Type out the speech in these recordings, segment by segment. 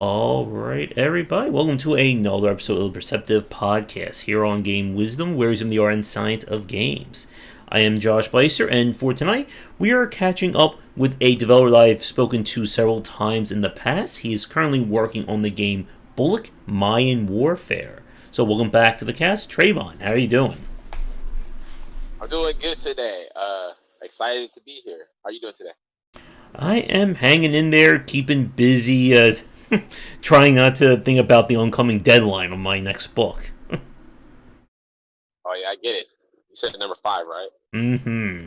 All right, everybody, welcome to another episode of the Perceptive Podcast here on Game Wisdom, where we examine the art and science of games. I am Josh Beiser, and for tonight, we are catching up with a developer that I've spoken to several times in the past. He is currently working on the game Buluk Mayan Warfare. So, welcome back to the cast, Traevon. How are you doing? I'm doing good today. Excited to be here. How are you doing today? I am hanging in there, keeping busy, trying not to think about the oncoming deadline on my next book. Oh yeah, I get it. You said number five, right? Mm-hmm.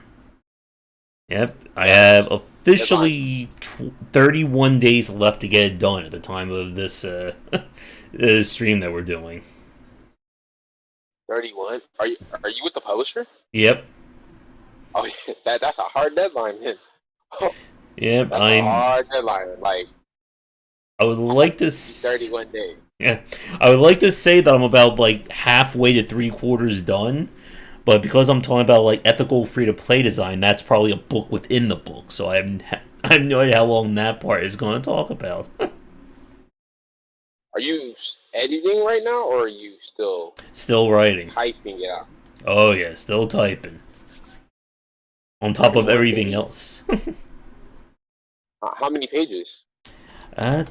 Yep, I Yeah. have Deadline officially 31 days left to get it done at the time of this this stream that we're doing. 31. Are you with the publisher? Yep, Oh yeah, that's a hard deadline, man. Oh, yep. that's a hard deadline. Like I would I have like to. 31 days. Yeah, I would like to say that I'm about like halfway to three quarters done, but because I'm talking about like ethical free to play design, that's probably a book within the book. So I have no idea how long that part is going to talk about. Are you editing right now, or are you still Still writing. typing it out? Oh yeah, still typing. On top of 31 everything days. else. How many pages? Uh,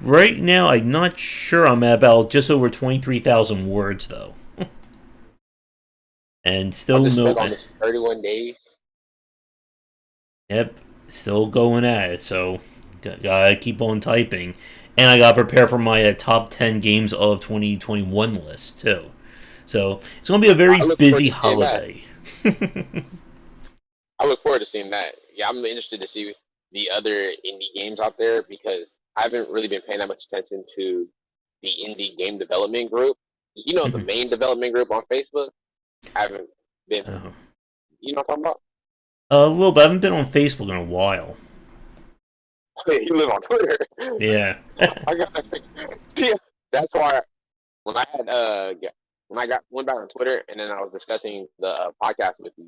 right now, I'm not sure. I'm at about just over 23,000 words, though. And I'll still just no. spend almost 31 days. Yep, still going at it, so gotta keep on typing. And I gotta prepare for my top 10 games of 2021 list, too. So it's gonna be a very I look forward busy to seeing that. holiday. I look forward to seeing that. Yeah, I'm interested to see the other indie games out there because I haven't really been paying that much attention to the indie game development group. You know, the main development group on Facebook. I haven't been. uh, You know what I'm talking about? a little bit. I haven't been on Facebook in a while. You live on Twitter. Yeah. I got. Yeah, that's why when I had when I got went back on Twitter and then I was discussing the podcast with you,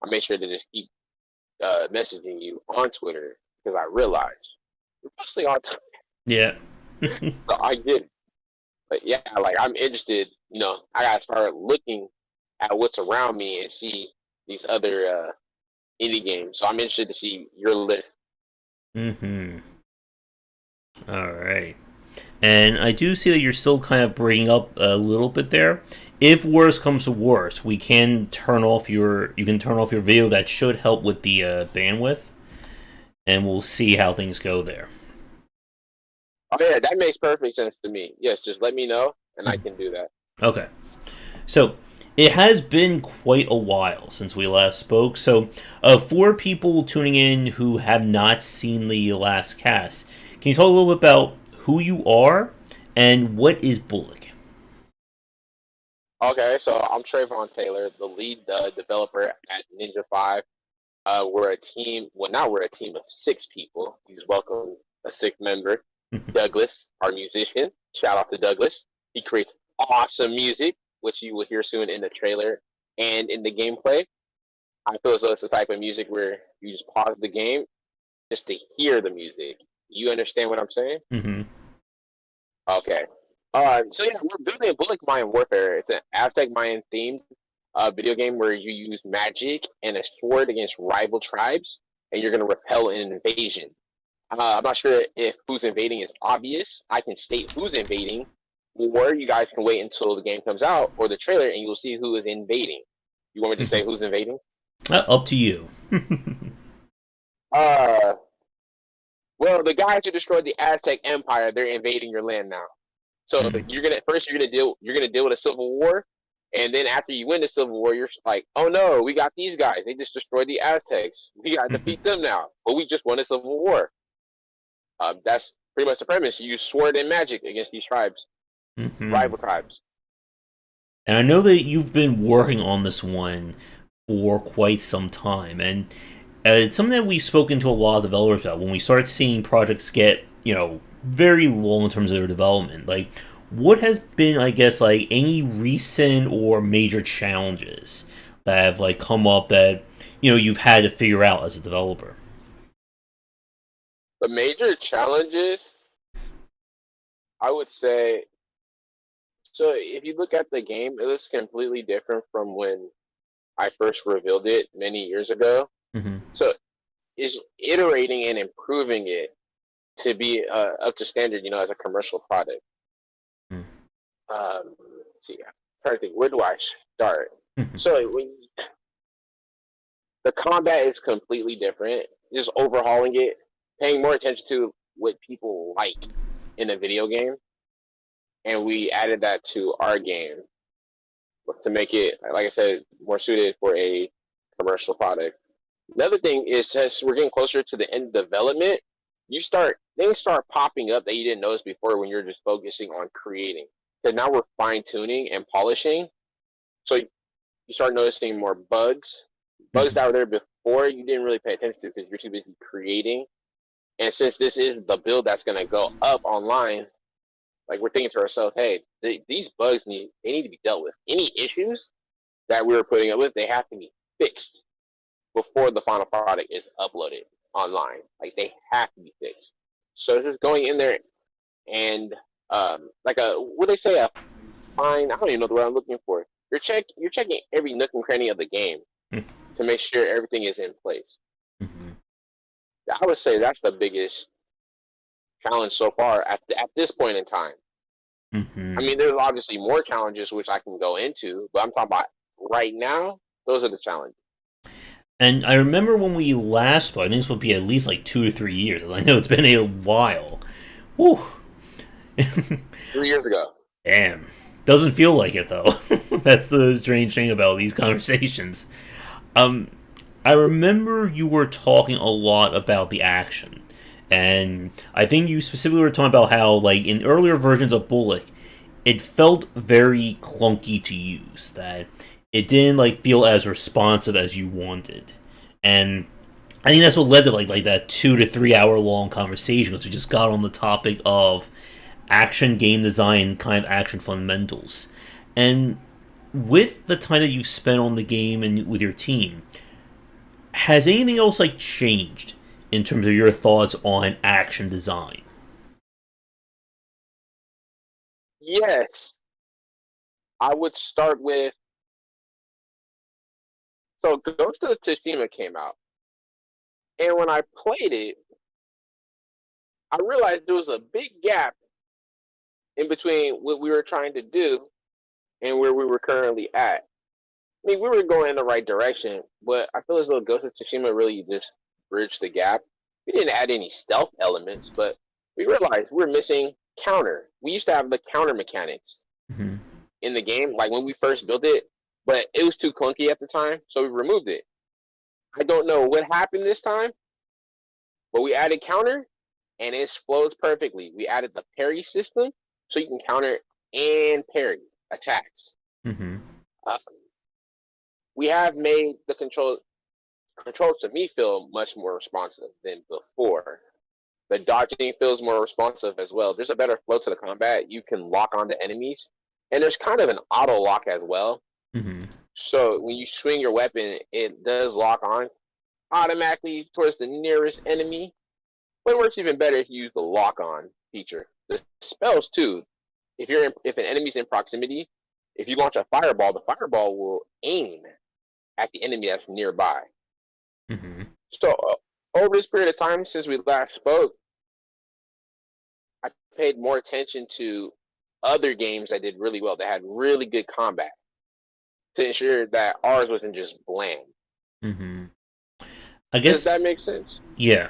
I made sure to just keep messaging you on Twitter because I realized you're mostly on Twitter. Yeah. So I get it. But yeah, like I'm interested. I gotta start looking at what's around me and see these other indie games. So I'm interested to see your list. Mm-hmm. All right. And I do see that you're still kind of bringing up a little bit there. If worse comes to worse, we can turn off your you can turn off your video. That should help with the bandwidth, and we'll see how things go there. Oh yeah, that makes perfect sense to me. Yes, just let me know and I can do that. Okay. So it has been quite a while since we last spoke. So for people tuning in who have not seen the last cast, can you talk a little bit about who you are and what is Bullock? Okay, so I'm Traevon Taylor, the lead developer at Ninja Five. We're a team. Well, now we're a team of six people. He's welcome a sixth member, Douglas, our musician. Shout out to Douglas. He creates awesome music, which you will hear soon in the trailer and in the gameplay. I feel as though it's the type of music where you just pause the game just to hear the music. You understand what I'm saying? Mm-hmm. Okay. So yeah, we're building a Buluk Mayan Warfare. It's an Aztec Mayan themed video game where you use magic and a sword against rival tribes, and you're going to repel an invasion. I'm not sure if who's invading is obvious. I can state who's invading, or you guys can wait until the game comes out or the trailer, and you'll see who is invading. You want me to say who's invading? Up to you. Uh, well, the guys who destroyed the Aztec Empire, they're invading your land now. So Mhm. you're gonna deal with a civil war, and then after you win the civil war, you're like, oh no, we got these guys. They just destroyed the Aztecs. We gotta defeat them now, but we just won a civil war. That's pretty much the premise. You use sword and magic against these tribes, Mhm. rival tribes. And I know that you've been working on this one for quite some time, and it's something that we've spoken to a lot of developers about. When we start seeing projects get, very long in terms of their development, like what has been, I guess, like any recent or major challenges that have like come up that you've had to figure out as a developer. The major challenges. I would say so. If you look at the game, it looks completely different from when I first revealed it many years ago. Mm-hmm. So it's iterating and improving it to be up to standard, as a commercial product. Let's see, I'm trying to think, where do I start? Mm-hmm. So the combat is completely different. Just overhauling it, paying more attention to what people like in a video game, and we added that to our game to make it, like I said, more suited for a commercial product. Another thing is, since we're getting closer to the end of development, things start popping up that you didn't notice before when you're just focusing on creating. Because now we're fine tuning and polishing, so you start noticing more bugs Mm-hmm. that were there before you didn't really pay attention to because you're too busy creating. And since this is the build that's going to go up online, like we're thinking to ourselves, hey, these bugs need to be dealt with. Any issues that we were putting up with, they have to be fixed before the final product is uploaded online. Like they have to be fixed. So just going in there and like a what they say, a fine, I don't even know the word I'm looking for. You're checking every nook and cranny of the game to make sure everything is in place. Mm-hmm. I would say that's the biggest challenge so far at this point in time. I Mm-hmm. mean, there's obviously more challenges which I can go into, but I'm talking about right now. Those are the challenges. And I remember when we last spoke, I think this would be at least like 2 to 3 years. I know it's been a while. Whew. 3 years ago. Damn. Doesn't feel like it though. That's the strange thing about these conversations. Um, I remember you were talking a lot about the action, and I think you specifically were talking about how, like in earlier versions of Bullock, it felt very clunky to use. That it didn't like feel as responsive as you wanted, and I think that's what led to like that 2 to 3 hour long conversation because we just got on the topic of action game design, kind of action fundamentals, and with the time that you've spent on the game and with your team, has anything else like changed in terms of your thoughts on action design? Yes, I would start with so Ghost of Tsushima came out, and when I played it, I realized there was a big gap in between what we were trying to do and where we were currently at. I mean, we were going in the right direction, but I feel as though Ghost of Tsushima really just bridged the gap. We didn't add any stealth elements, but we realized we were missing counter. We used to have the counter mechanics Mm-hmm. in the game, like when we first built it, but it was too clunky at the time, so we removed it. I don't know what happened this time, but we added counter, and it flows perfectly. We added the parry system, so you can counter and parry attacks. Mm-hmm. Uh, we have made the controls to me feel much more responsive than before. The dodging feels more responsive as well. There's a better flow to the combat. You can lock onto enemies, and there's kind of an auto lock as well. Mm-hmm. So when you swing your weapon, it does lock on automatically towards the nearest enemy. But it works even better if you use the lock on feature. The spells too. If an enemy's in proximity, if you launch a fireball, the fireball will aim at the enemy that's nearby. Mm-hmm. So over this period of time since we last spoke, I paid more attention to other games that did really well, that had really good combat, to ensure that ours wasn't just bland. Mm-hmm. I Does that guess, make sense? yeah.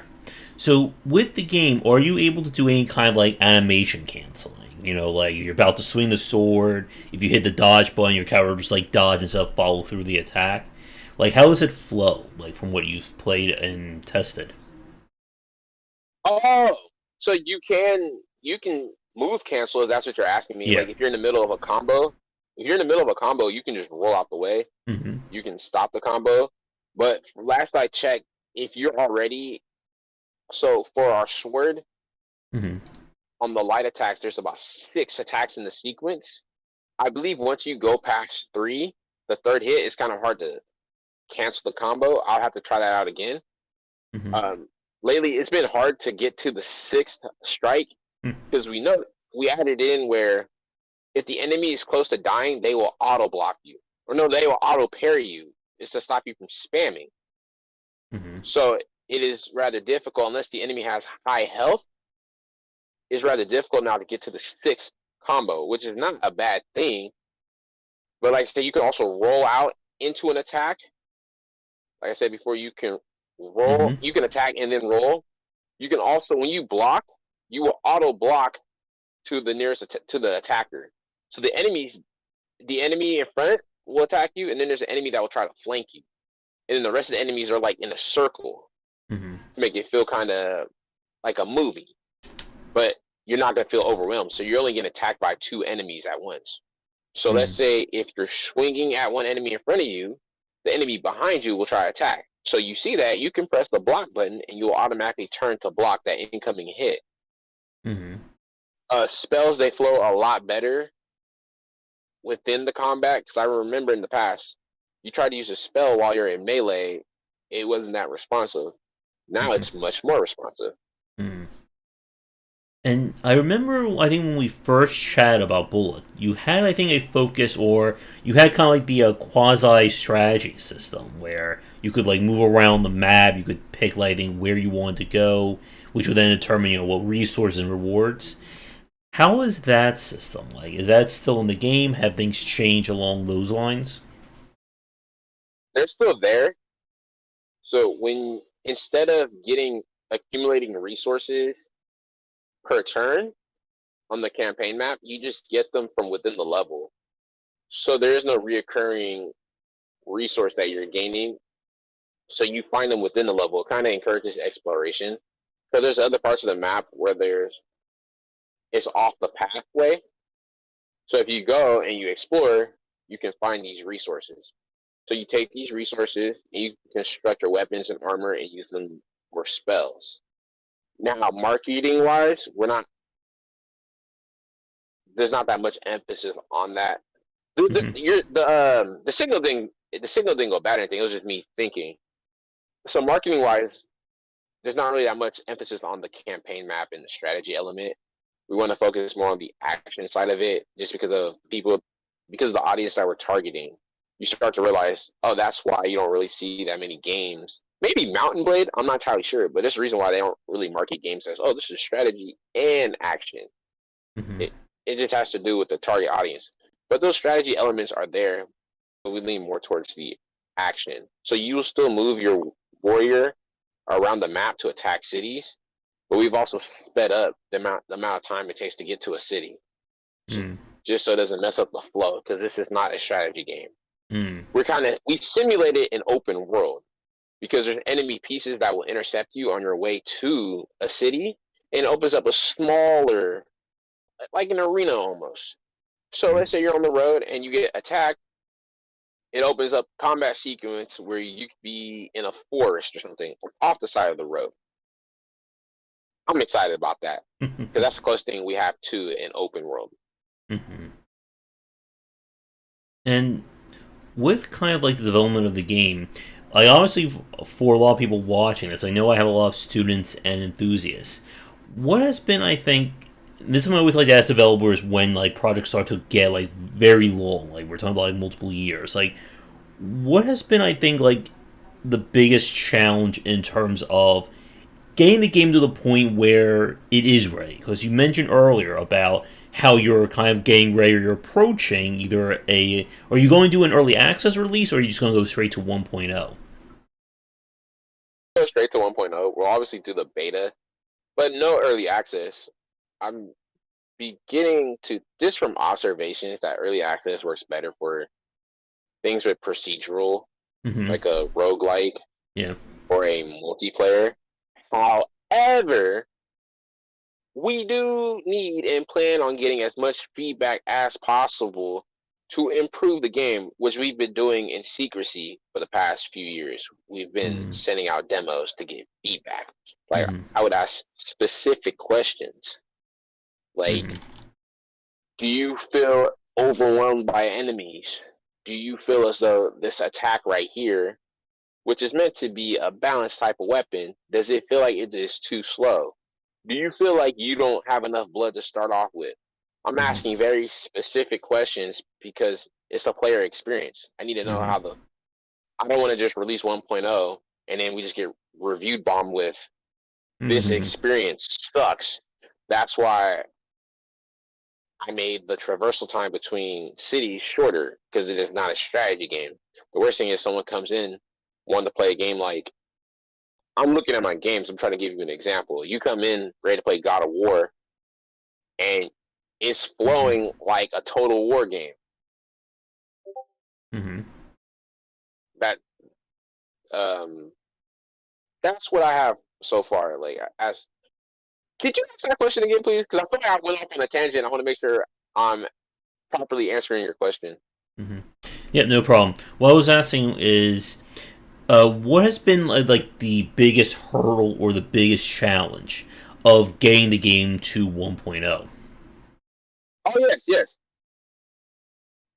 So with the game, are you able to do any kind of like animation canceling? You know, like you're about to swing the sword. If you hit the dodge button, your character will just like dodge and stuff, follow through the attack. Like, how does it flow? Like from what you've played and tested? Oh, so you can move cancel if that's what you're asking me. Yeah. Like if you're in the middle of a combo, if you're in the middle of a combo, you can just roll out the way. Mm-hmm. You can stop the combo. But last I checked, if you're already so for our sword Mm-hmm. on the light attacks, there's about 6 attacks in the sequence. I believe once you go past three, the third hit is kind of hard to cancel the combo. I'll have to try that out again. Mm-hmm. Um, lately, it's been hard to get to the sixth strike because we know we added in where if the enemy is close to dying, they will auto block you, or no, they will auto parry you. It's to stop you from spamming. Mm-hmm. So it is rather difficult unless the enemy has high health. It's rather difficult now to get to the sixth combo, which is not a bad thing. But like I said, you can also roll out into an attack. Like I said before, you can roll, Mm-hmm. you can attack and then roll. You can also, when you block, you will auto block to the nearest to the attacker. So the enemy in front will attack you, and then there's an enemy that will try to flank you, and then the rest of the enemies are like in a circle Mm-hmm. to make it feel kind of like a movie, but you're not gonna feel overwhelmed. So you're only getting attacked by two enemies at once. So let's Mm-hmm. say if you're swinging at one enemy in front of you, the enemy behind you will try to attack. So you see that, you can press the block button and you will automatically turn to block that incoming hit. Mm-hmm. Spells, they flow a lot better within the combat, because I remember in the past, you try to use a spell while you're in melee, it wasn't that responsive. Now Mm-hmm. it's much more responsive. Mm-hmm. And I remember, I think when we first chatted about Bullet, you had, I think, a focus, or you had kind of like the quasi strategy system where you could like move around the map. You could pick, like, I think, where you wanted to go, which would then determine, what resources and rewards. How is that system like? Is that still in the game? Have things changed along those lines? They're still there. So when instead of getting accumulating resources per turn on the campaign map, you just get them from within the level. So there is no reoccurring resource that you're gaining. So you find them within the level. It kind of encourages exploration. Because there's other parts of the map where it's off the pathway. So if you go and you explore, you can find these resources. So you take these resources and you construct your weapons and armor and use them for spells. Now, marketing wise, we're not. There's not that much emphasis on that. Mm-hmm. The signal thing. The signal didn't go bad or anything. It was just me thinking. So marketing wise, there's not really that much emphasis on the campaign map and the strategy element. We want to focus more on the action side of it, just because of the audience that we're targeting. You start to realize, oh, that's why you don't really see that many games. Maybe Mountain Blade, I'm not entirely sure, but there's a reason why they don't really market games as, oh, this is strategy and action. Mm-hmm. It just has to do with the target audience. But those strategy elements are there, but we lean more towards the action. So you will still move your warrior around the map to attack cities, but we've also sped up the amount of time it takes to get to a city, just so it doesn't mess up the flow. Because this is not a strategy game. Mm-hmm. We simulated an open world because there's enemy pieces that will intercept you on your way to a city, and it opens up a smaller, like an arena almost. So let's say you're on the road and you get attacked. It opens up combat sequence where you could be in a forest or something off the side of the road. I'm excited about that because that's the closest thing we have to an open world. Mm-hmm. And with kind of like the development of the game, I honestly, for a lot of people watching this, I know I have a lot of students and enthusiasts. What has been, I think, this is what I always like to ask developers when like projects start to get like very long, like we're talking about like multiple years. Like, what has been, I think, like the biggest challenge in terms of getting the game to the point where it is ready? Because you mentioned earlier about how you're kind of getting ready, or you're approaching either a. Are you going to do an early access release, or are you just going to go straight to 1.0? Go straight to 1.0. We'll obviously do the beta, but no early access. I'm beginning to, just from observations, that early access works better for things with procedural, Mm-hmm. like a roguelike Yeah. or a multiplayer. However, we do need and plan on getting as much feedback as possible to improve the game, which we've been doing in secrecy for the past few years. We've been Mm-hmm. sending out demos to get feedback. Like, Mm-hmm. I would ask specific questions, like, Mm-hmm. do you feel overwhelmed by enemies? Do you feel as though this attack right here, which is meant to be a balanced type of weapon, does it feel like it is too slow? Do you feel like you don't have enough blood to start off with? I'm Hmm. asking very specific questions because it's a player experience. I need to know Hmm. how the. I don't want to just release 1.0 and then we just get reviewed bombed with this Hmm. experience sucks. That's why I made the traversal time between cities shorter because it is not a strategy game. The worst thing is someone comes in wanting to play a game like I'm looking at my games. I'm trying to give you an example. You come in ready to play God of War, and it's Hmm. flowing like a Total War game. Hmm. That um, that's what I have so far. Like, as could you answer that question again, please? Because I feel like I went off on a tangent. I want to make sure I'm properly answering your question. Hmm. Yeah, no problem. What I was asking is, what has been like the biggest hurdle or the biggest challenge of getting the game to 1.0? Oh yes, yes,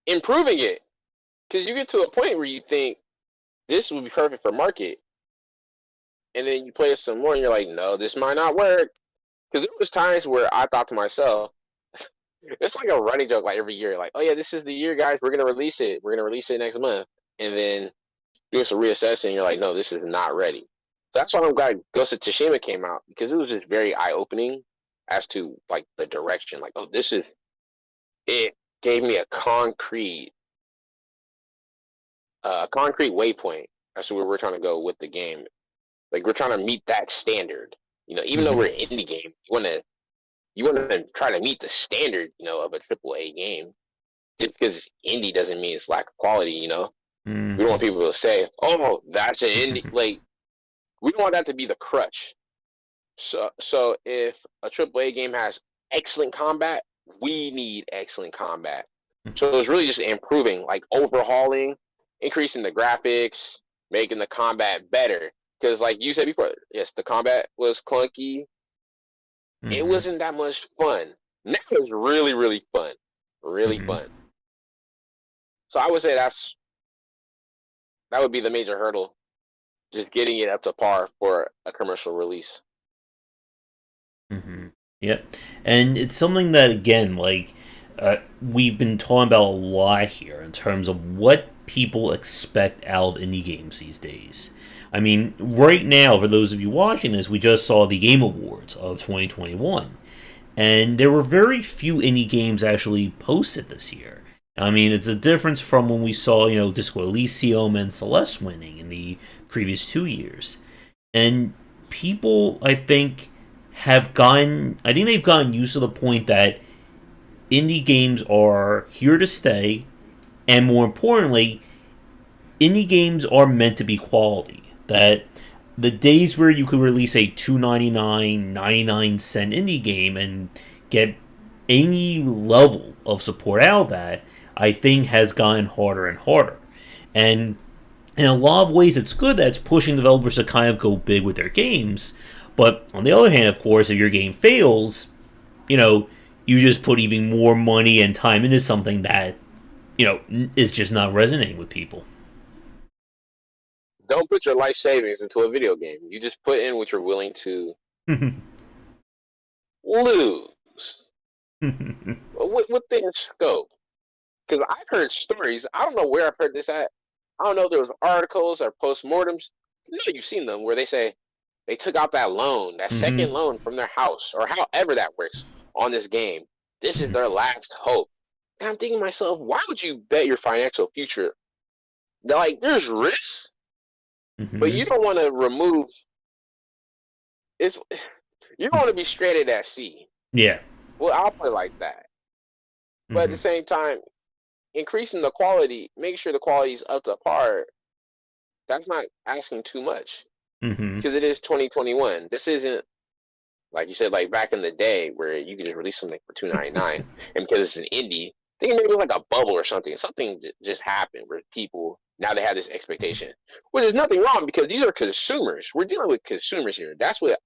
improving it because you get to a point where you think this would be perfect for market, and then you play it some more, and you're like, no, this might not work. Because there was times where I thought to myself, it's like a running joke, like every year, like, oh yeah, this is the year, guys. We're gonna release it. We're gonna release it next month, and then doing some reassessing, you're like, no, this is not ready. So that's why I'm glad Ghost of Tsushima came out because it was just very eye opening as to like the direction. Like, oh, this is it. Gave me a concrete waypoint as to where we're trying to go with the game. Like we're trying to meet that standard. Even though Hmm. we're an indie game, you want to try to meet the standard, of a triple A game. Just because indie doesn't mean it's lack of quality. We don't want Hmm. people to say, "Oh, that's an indie." Like we don't want that to be the crutch. So if a triple A game has excellent combat, we need excellent combat. So it's really just improving, like overhauling, increasing the graphics, making the combat better. Because like you said before, yes, the combat was clunky. It Hmm. wasn't that much fun. Now it's really, really fun. Really Hmm. fun. So I would say that would be the major hurdle, just getting it up to par for a commercial release. Hmm. Yep, and it's something that again, like we've been talking about a lot here in terms of what people expect out of indie games these days. I mean, right now, for those of you watching this, we just saw the Game Awards of 2021, and there were very few indie games actually posted this year. I mean, it's a difference from when we saw, Disco Elysium and Celeste winning in the previous 2 years. And people, I think, I think they've gotten used to the point that indie games are here to stay, and more importantly, indie games are meant to be quality. That the days where you could release a 2.99, 99 cent indie game and get any level of support out of that, I think has gotten harder and harder. And in a lot of ways, it's good that it's pushing developers to kind of go big with their games. But on the other hand, of course, if your game fails, you know, you just put even more money and time into something that, is just not resonating with people. Don't put your life savings into a video game. You just put in what you're willing to lose within scope. Because I've heard stories. I don't know where I've heard this at. I don't know if there was articles or postmortems. You know, you've seen them where they say they took out that loan, that second Hmm. loan from their house, or however that works on this game. This is their last hope. And I'm thinking to myself, why would you bet your financial future? They're like, there's risks, but Hmm. you don't want to remove it's you don't want to be stranded at sea. Yeah. Well, I'll put it like that. But at the Hmm. same time, increasing the quality, make sure the quality is up to par. That's not asking too much Hmm. because it is 2021. This isn't like you said, like back in the day where you could just release something for 2.99, and because it's an indie, think maybe it was like a bubble or something. Something just happened where people now they have this expectation. Well, there's nothing wrong because these are consumers. We're dealing with consumers here. That's what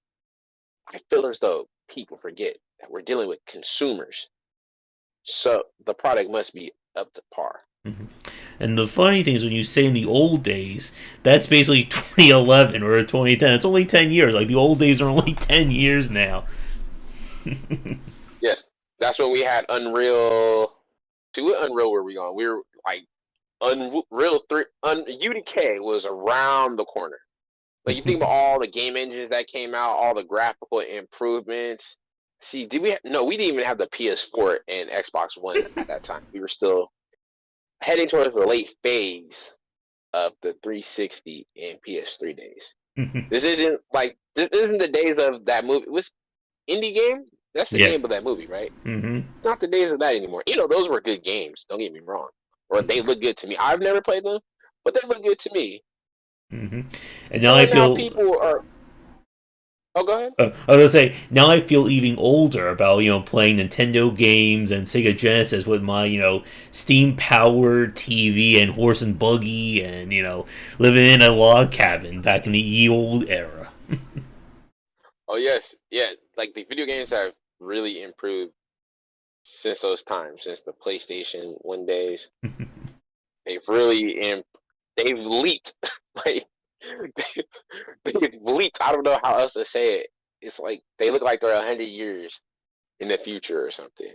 I feel as though people forget that we're dealing with consumers. So the product must be up to par. Hmm. And the funny thing is, when you say in the old days, that's basically 2011 or 2010. It's only 10 years. Like the old days are only 10 years now. Yes, That's when we had Unreal. See, what Unreal were we on? We were like Unreal 3. UDK was around the corner. Like you think about all the game engines that came out, all the graphical improvements. See, did we? No, we didn't even have the PS4 and Xbox One at that time. We were still heading towards the late phase of the 360 and PS3 days. This isn't the days of that movie. It was indie game. That's the Yeah. name of that movie, right? Hmm. It's not the days of that anymore. Those were good games. Don't get me wrong, or they look good to me. I've never played them, but they look good to me. Hmm. And now I And now feel. people are. Oh, go ahead. I was gonna say now I feel even older about playing Nintendo games and Sega Genesis with my steam powered TV and horse and buggy and living in a log cabin back in the ye old era. Oh yes, yeah. Like the video games have really improved since those times, since the PlayStation 1 days. They've really they've leaped. Like they've leaped. I don't know how else to say it. It's like they look like they're 100 years in the future or something.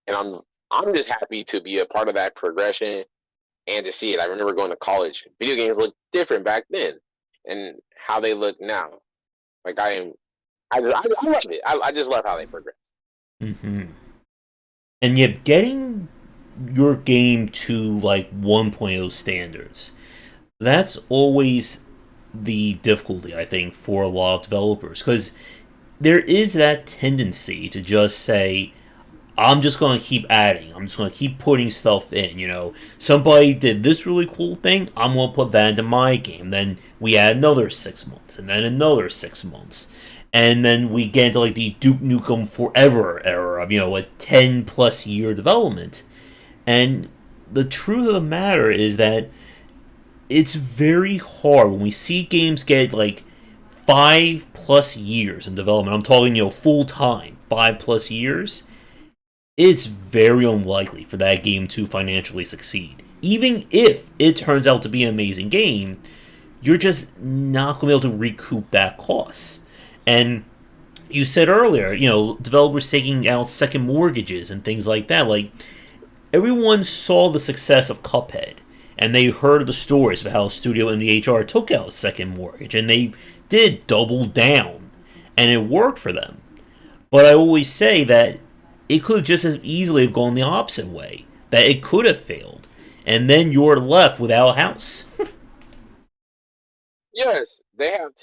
And I'm just happy to be a part of that progression and to see it. I remember going to college. Video games looked different back then, and how they look now. Like I love it. I just love how they progress. Hmm. And yet, getting your game to like 1.0 standards, that's always the difficulty, I think, for a lot of developers. Because there is that tendency to just say, I'm just going to keep adding. I'm just going to keep putting stuff in. Somebody did this really cool thing. I'm going to put that into my game. Then we add another 6 months, and then another 6 months, and then we get into like the Duke Nukem Forever era of a 10 plus year development. And the truth of the matter is that it's very hard when we see games get like 5 plus years in development. I'm talking full time 5 plus years. It's very unlikely for that game to financially succeed. Even if it turns out to be an amazing game, you're just not going to be able to recoup that cost. And you said earlier, developers taking out second mortgages and things like that. Like, everyone saw the success of Cuphead, and they heard the stories of how Studio MDHR took out a second mortgage, and they did double down, and it worked for them. But I always say that it could just as easily have gone the opposite way. That it could have failed. And then you're left without a house. Yes, they have.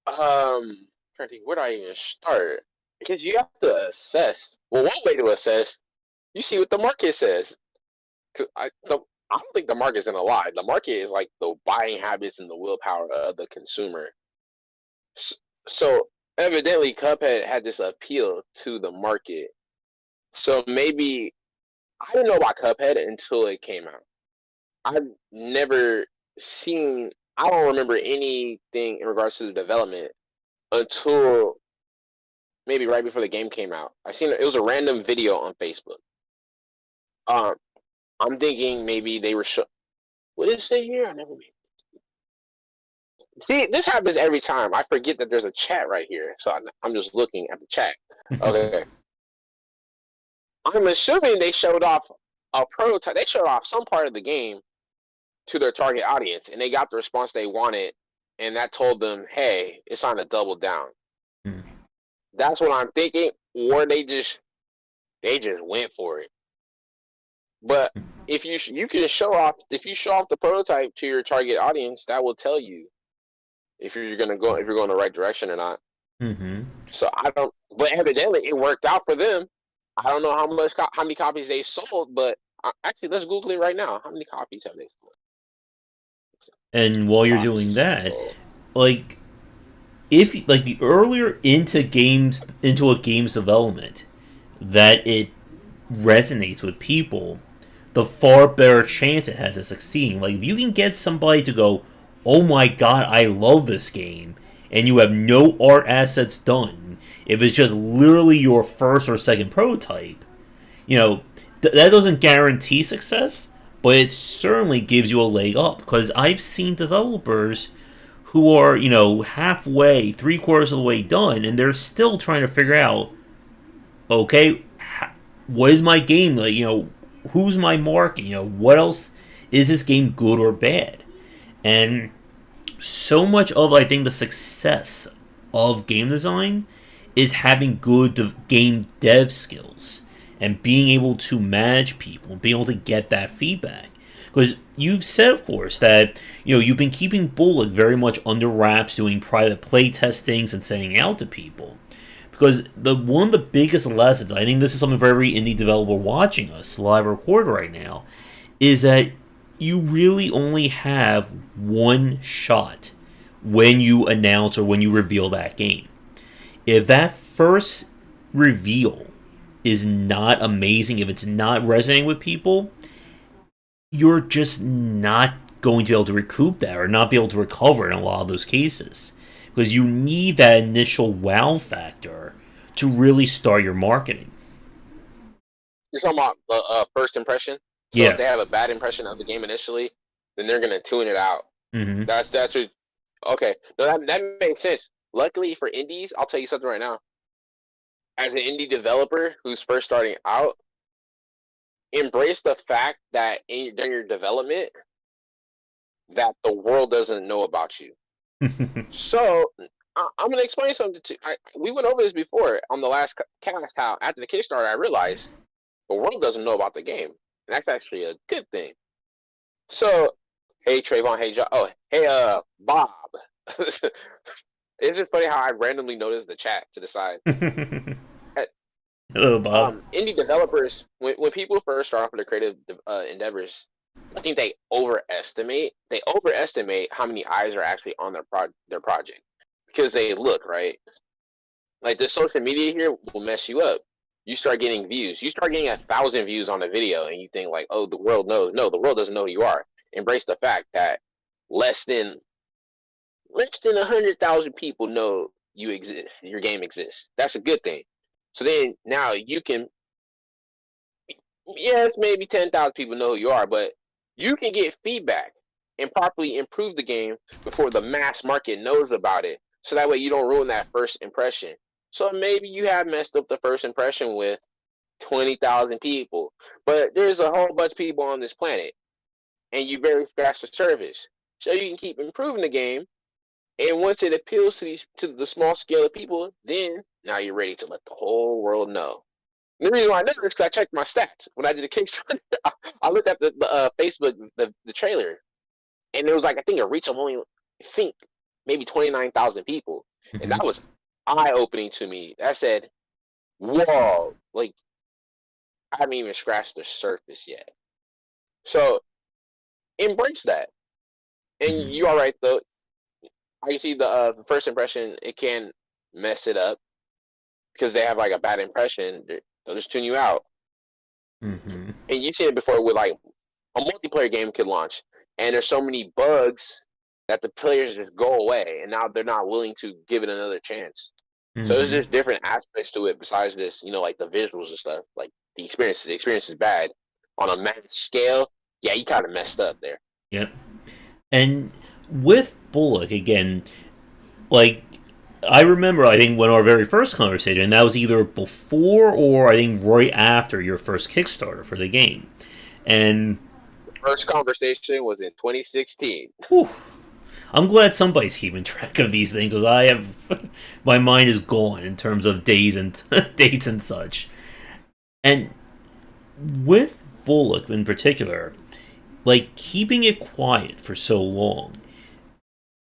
Trying to think, where do I even start? Because you have to assess. Well, one way to assess, you see what the market says. 'Cause I don't think the market's gonna lie. The market is like the buying habits and the willpower of the consumer. So evidently, Cuphead had this appeal to the market. So maybe I didn't know about Cuphead until it came out. I've never seen. I don't remember anything in regards to the development until maybe right before the game came out. I seen it was a random video on Facebook. Um, I'm thinking maybe they were. What did it say here? I never made. See, this happens every time. I forget that there's a chat right here, so I'm just looking at the chat. Okay, I'm assuming they showed off a prototype. They showed off some part of the game to their target audience, and they got the response they wanted, and that told them, "Hey, it's time to double down." That's what I'm thinking, or they just went for it. But if you can show off if you show off the prototype to your target audience, that will tell you if you're going the right direction or not. Mm-hmm. So I don't. But evidently, it worked out for them. I don't know how many copies they sold, but actually, let's Google it right now. How many copies have they sold? And while you're doing Copies that, sold. like if like the earlier into a game's development that it resonates with people, the far better chance it has of succeeding. Like if you can get somebody to go, "Oh my god, I love this game," and you have no art assets done, if it's just literally your first or second prototype, you know that doesn't guarantee success, but it certainly gives you a leg up. Because I've seen developers who are halfway, 3/4 of the way done, and they're still trying to figure out okay, what is my game? Like, who's my market? What else is this game good or bad? And so much of I think the success of game design is having good game dev skills and being able to manage people, being able to get that feedback. Because you've said, of course, that you've been keeping Bullock very much under wraps, doing private play testings and sending out to people. Because the one of the biggest lessons, I think this is something for every indie developer watching us live record right now, is that you really only have one shot when you announce or when you reveal that game. If that first reveal is not amazing, if it's not resonating with people, you're just not going to be able to recoup that or not be able to recover in a lot of those cases. Because you need that initial wow factor to really start your marketing. You're talking about the first impression. So if Yeah. they have a bad impression of the game initially, then they're gonna tune it out. Mm-hmm. That's what. Okay, no, that makes sense. Luckily for indies, I'll tell you something right now. As an indie developer who's first starting out, embrace the fact that during your development, that the world doesn't know about you. So I'm gonna explain something to. We went over this before on the last cast. How after the Kickstarter, I realized the world doesn't know about the game, and that's actually a good thing. So, hey Traevon, hey John, oh hey Bob. It's just funny how I randomly noticed the chat to the side. Hello, Bob. Indie developers, when people first start off with their creative endeavors, I think they overestimate how many eyes are actually on their project because they look right. Like the social media here will mess you up. You start getting views. You start getting 1,000 views on a video, and you think like, "Oh, the world knows." No, the world doesn't know who you are. Embrace the fact that less than less than 100,000 people know you exist. Your game exists. That's a good thing. So then now you can, yes, maybe 10,000 people know who you are, but you can get feedback and properly improve the game before the mass market knows about it. So that way you don't ruin that first impression. So maybe you have messed up the first impression with 20,000 people, but there's a whole bunch of people on this planet, and you barely scratch the surface. So you can keep improving the game, and once it appeals to the small scale of people, then now you're ready to let the whole world know. The reason why I know this is because I checked my stats when I did a Kickstarter. I looked at the Facebook the trailer, and it was like I think a reach of only I think maybe 29,000 people, and Mm-hmm. that was eye opening to me. That said, whoa, like I haven't even scratched the surface yet. So embrace that, and Mm-hmm. you all right though. I can see the first impression it can mess it up because they have like a bad impression. They'll just tune you out. Mm-hmm. And you seen it before with like a multiplayer game could launch, and there's so many bugs that the players just go away, and now they're not willing to give it another chance. So there's Mm-hmm. just different aspects to it besides this, like the visuals and stuff. Like the experience. The experience is bad on a mass scale. Yeah, you kind of messed up there. Yep. And with Bullock again, like I remember, I think when our very first conversation, that was either before or I think right after your first Kickstarter for the game, and First conversation was in 2016. whew, I'm glad somebody's keeping track of these things because I have my mind is gone in terms of days and dates and such. And with Bullock in particular, like keeping it quiet for so long,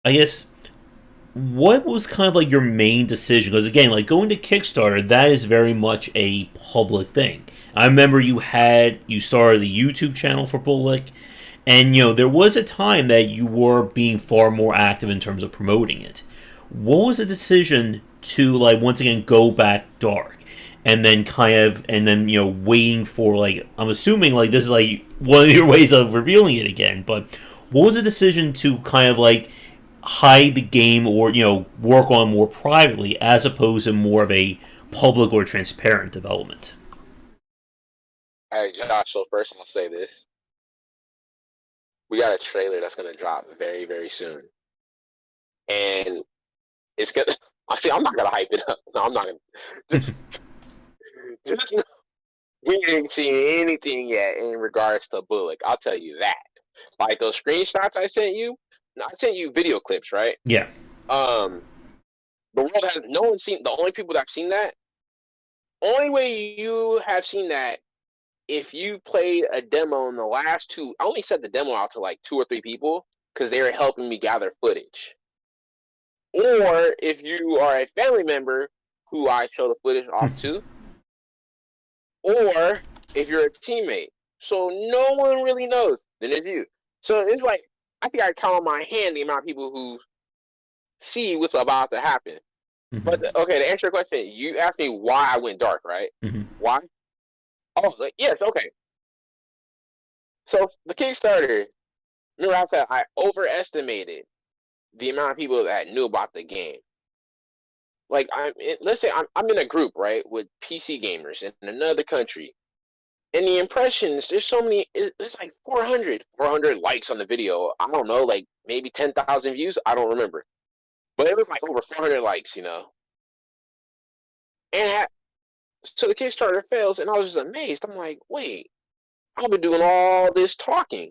I guess what was kind of like your main decision? Because again, like going to Kickstarter, that is very much a public thing. I remember you started the YouTube channel for Bullock, and there was a time that you were being far more active in terms of promoting it. What was the decision to like once again go back dark, and then waiting for like I'm assuming like this is like one of your ways of revealing it again, but what was the decision to kind of like hide the game or work on more privately as opposed to more of a public or transparent development? Hey, Josh, so first I'll say this. We got a trailer that's going to drop very, very soon. And it's going to, I see, I'm not going to hype it up. No, I'm not going to. Just we ain't seen anything yet in regards to Bullock. I'll tell you that. Like those screenshots I sent you. No, I sent you video clips, right? Yeah. Um, the world has no one seen. The only people that've seen that. Only way you have seen that if you played a demo in the last two. I only sent the demo out to like 2 or 3 people because they were helping me gather footage. Or if you are a family member who I show the footage off to, or if you're a teammate. So no one really knows. Then it's you. So it's like I think I count on my hand the amount of people who see what's about to happen. But Mm-hmm. okay, to answer your question, you asked me why I went dark, right? Mm-hmm. Why? Oh, like, yes, okay. So the Kickstarter, remember I said I overestimated the amount of people that knew about the game. Like let's say I'm in a group, right, with PC gamers in another country. And the impressions, there's so many, it's like 400 likes on the video. I don't know, like maybe 10,000 views. I don't remember. But it was like over 400 likes, you know. And so the Kickstarter fails, and I was just amazed. I'm like, wait, I've been doing all this talking.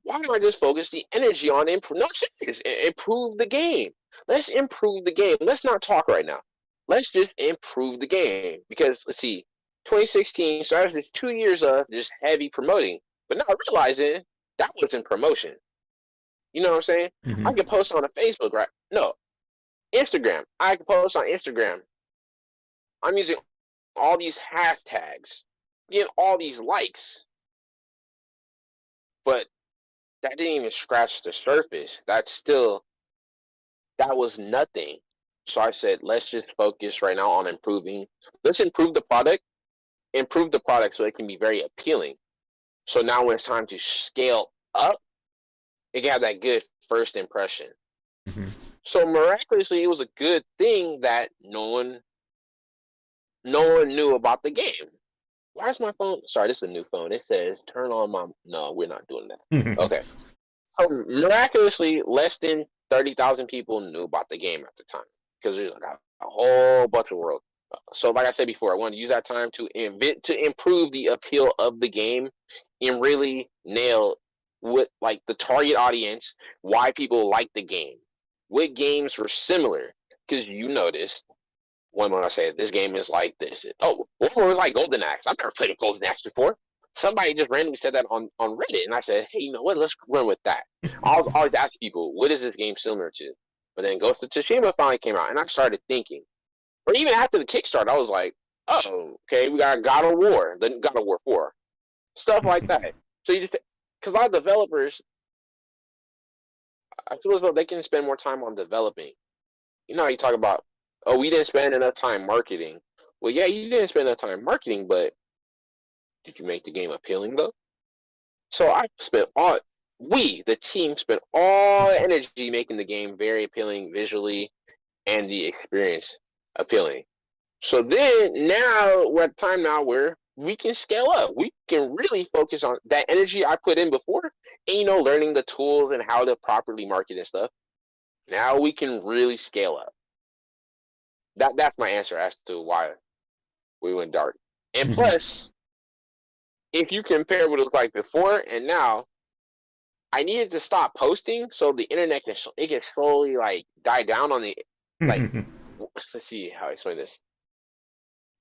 Why don't I just focus the energy on improve? No, serious, improve the game. Let's improve the game. Let's not talk right now. Let's just improve the game because let's see, 2016. So that was 2 years of just heavy promoting, but not realizing that wasn't promotion. You know what I'm saying? I Mm-hmm. could post on a Facebook, right? No, Instagram. I could post on Instagram. I'm using all these hashtags, getting all these likes, but that didn't even scratch the surface. That was nothing. So I said, let's just focus right now on improving. Let's improve the product so it can be very appealing. So now when it's time to scale up, it can have that good first impression. Mm-hmm. So miraculously, it was a good thing that no one knew about the game. Why is my phone? Sorry, this is a new phone. It says turn on my. No, we're not doing that. Okay. So miraculously, less than 30,000 people knew about the game at the time because there's like a whole bunch of world. So, like I said before, I wanted to use that time to improve the appeal of the game and really nail what like the target audience, why people like the game, what games were similar. Because you noticed one when I say this game is like this. Oh, one was like Golden Axe. I've never played a Golden Axe before. Somebody just randomly said that on Reddit, and I said, hey, you know what? Let's run with that. I was always asking people, what is this game similar to? But then Ghost of Tsushima finally came out, and I started thinking. Or even after the Kickstarter, I was like, oh, okay, we got God of War, then God of War 4, stuff like that. So you just, because a lot of developers, I feel as though they can spend more time on developing. You know how you talk about, oh, we didn't spend enough time marketing. Well, yeah, you didn't spend enough time marketing, but did you make the game appealing though? So I spent all the team spent all energy making the game very appealing visually and the experience appealing. So then now we're at the time now where we can scale up. We can really focus on that energy I put in before and learning the tools and how to properly market and stuff. Now we can really scale up. That's my answer as to why we went dark. And Mm-hmm. plus, if you compare what it looked like before and now, I needed to stop posting so the internet can slowly like die down on the like. Let's see how I explain this.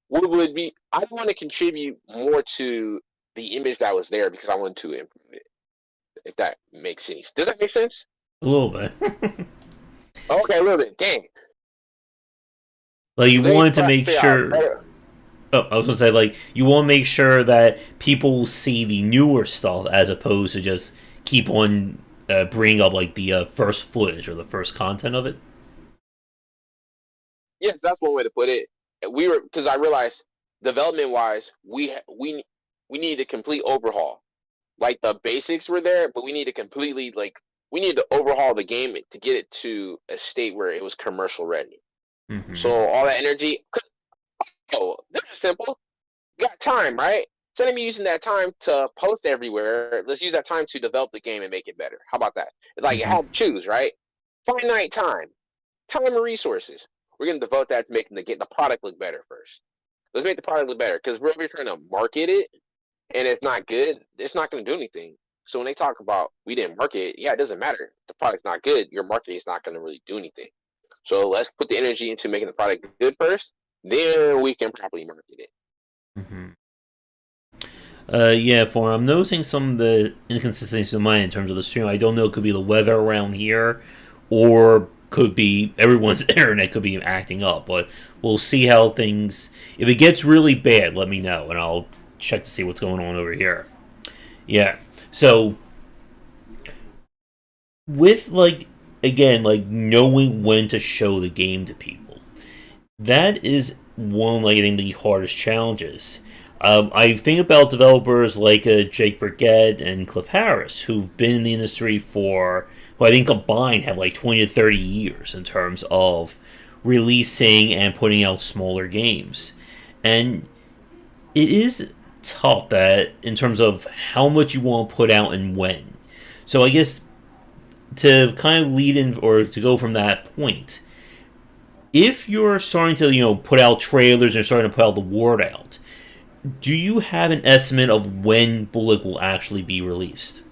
What would be? I want to contribute more to the image that was there because I want to improve it. If that makes sense. Does that make sense? A little bit. Okay, a little bit. Dang. Like you Let me wanted to try to make figure out sure. better. Oh, I was gonna say like you want to make sure that people see the newer stuff as opposed to just keep on bringing up like the first footage or the first content of it. Yes, that's one way to put it. We were because I realized development wise, we need a complete overhaul. Like the basics were there, but we need to completely we need to overhaul the game to get it to a state where it was commercial ready. So Mm-hmm. all that energy, oh, this is simple. You got time, right? Instead of me using that time to post everywhere, let's use that time to develop the game and make it better. How about that? Like you Mm-hmm. have to choose, right? Finite time and resources. We're gonna devote that to making the product look better first. Let's make the product look better. Because we're trying to market it, and it's not good. It's not going to do anything. So when they talk about we didn't market it, yeah, it doesn't matter. The product's not good. Your marketing is not going to really do anything. So let's put the energy into making the product good first. Then we can properly market it. Mm-hmm. Yeah, for I'm noticing some of the inconsistencies of mine in terms of the stream. I don't know, it could be the weather around here, or could be everyone's internet could be acting up. But we'll see how things. If it gets really bad, let me know, and I'll check to see what's going on over here. Yeah. So with like again, like knowing when to show the game to people, that is one of like, I think the hardest challenges. I think about developers like Jake Burgett and Cliff Harris, who've been in the industry for, who I think combined have like 20 to 30 years in terms of releasing and putting out smaller games. And it is tough that in terms of how much you want to put out and when. So I guess to kind of lead in or to go from that point, if you're starting to put out trailers and starting to put out the word out, do you have an estimate of when Bullock will actually be released?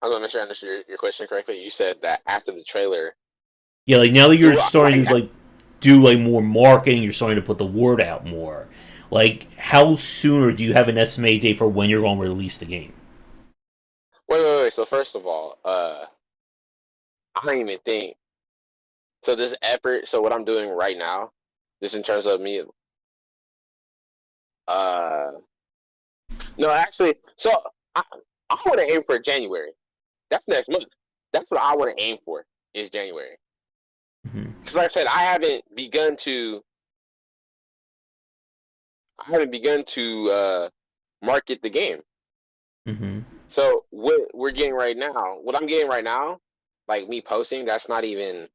I'm gonna make sure I understood your question correctly. You said that after the trailer, Yeah, like now that you're starting like, to like do like more marketing, you're starting to put the word out more. Like, how soon, or do you have an estimated date for when you're going to release the game? wait. So first of all, I don't even think so. This effort. So what I'm doing right now, just in terms of me, uh, no, actually, so I, I want to aim for January. That's next month. That's what I want to aim for is January. Mm-hmm. Because like I said, I haven't begun to market the game. Mm-hmm. So what we're getting right now, what I'm getting right now, like me posting, that's not even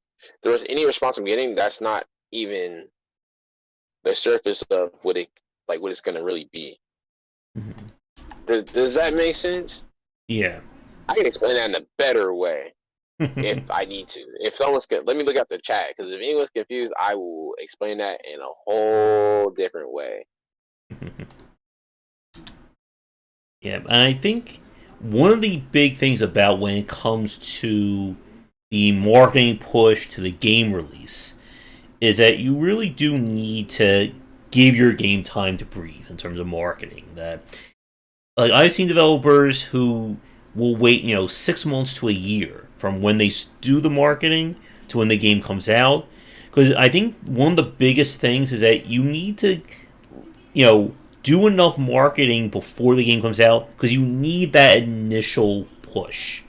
there's any response I'm getting. That's not even the surface of what it's gonna really be. Mm-hmm. Does that make sense? Yeah. I can explain that in a better way if I need to. If someone's let me look at the chat because if anyone's confused, I will explain that in a whole different way. Yeah, and I think one of the big things about when it comes to the marketing push to the game release is that you really do need to give your game time to breathe in terms of marketing. That like I've seen developers who will wait, 6 months to a year from when they do the marketing to when the game comes out. Because I think one of the biggest things is that you need to, you know, do enough marketing before the game comes out because you need that initial push.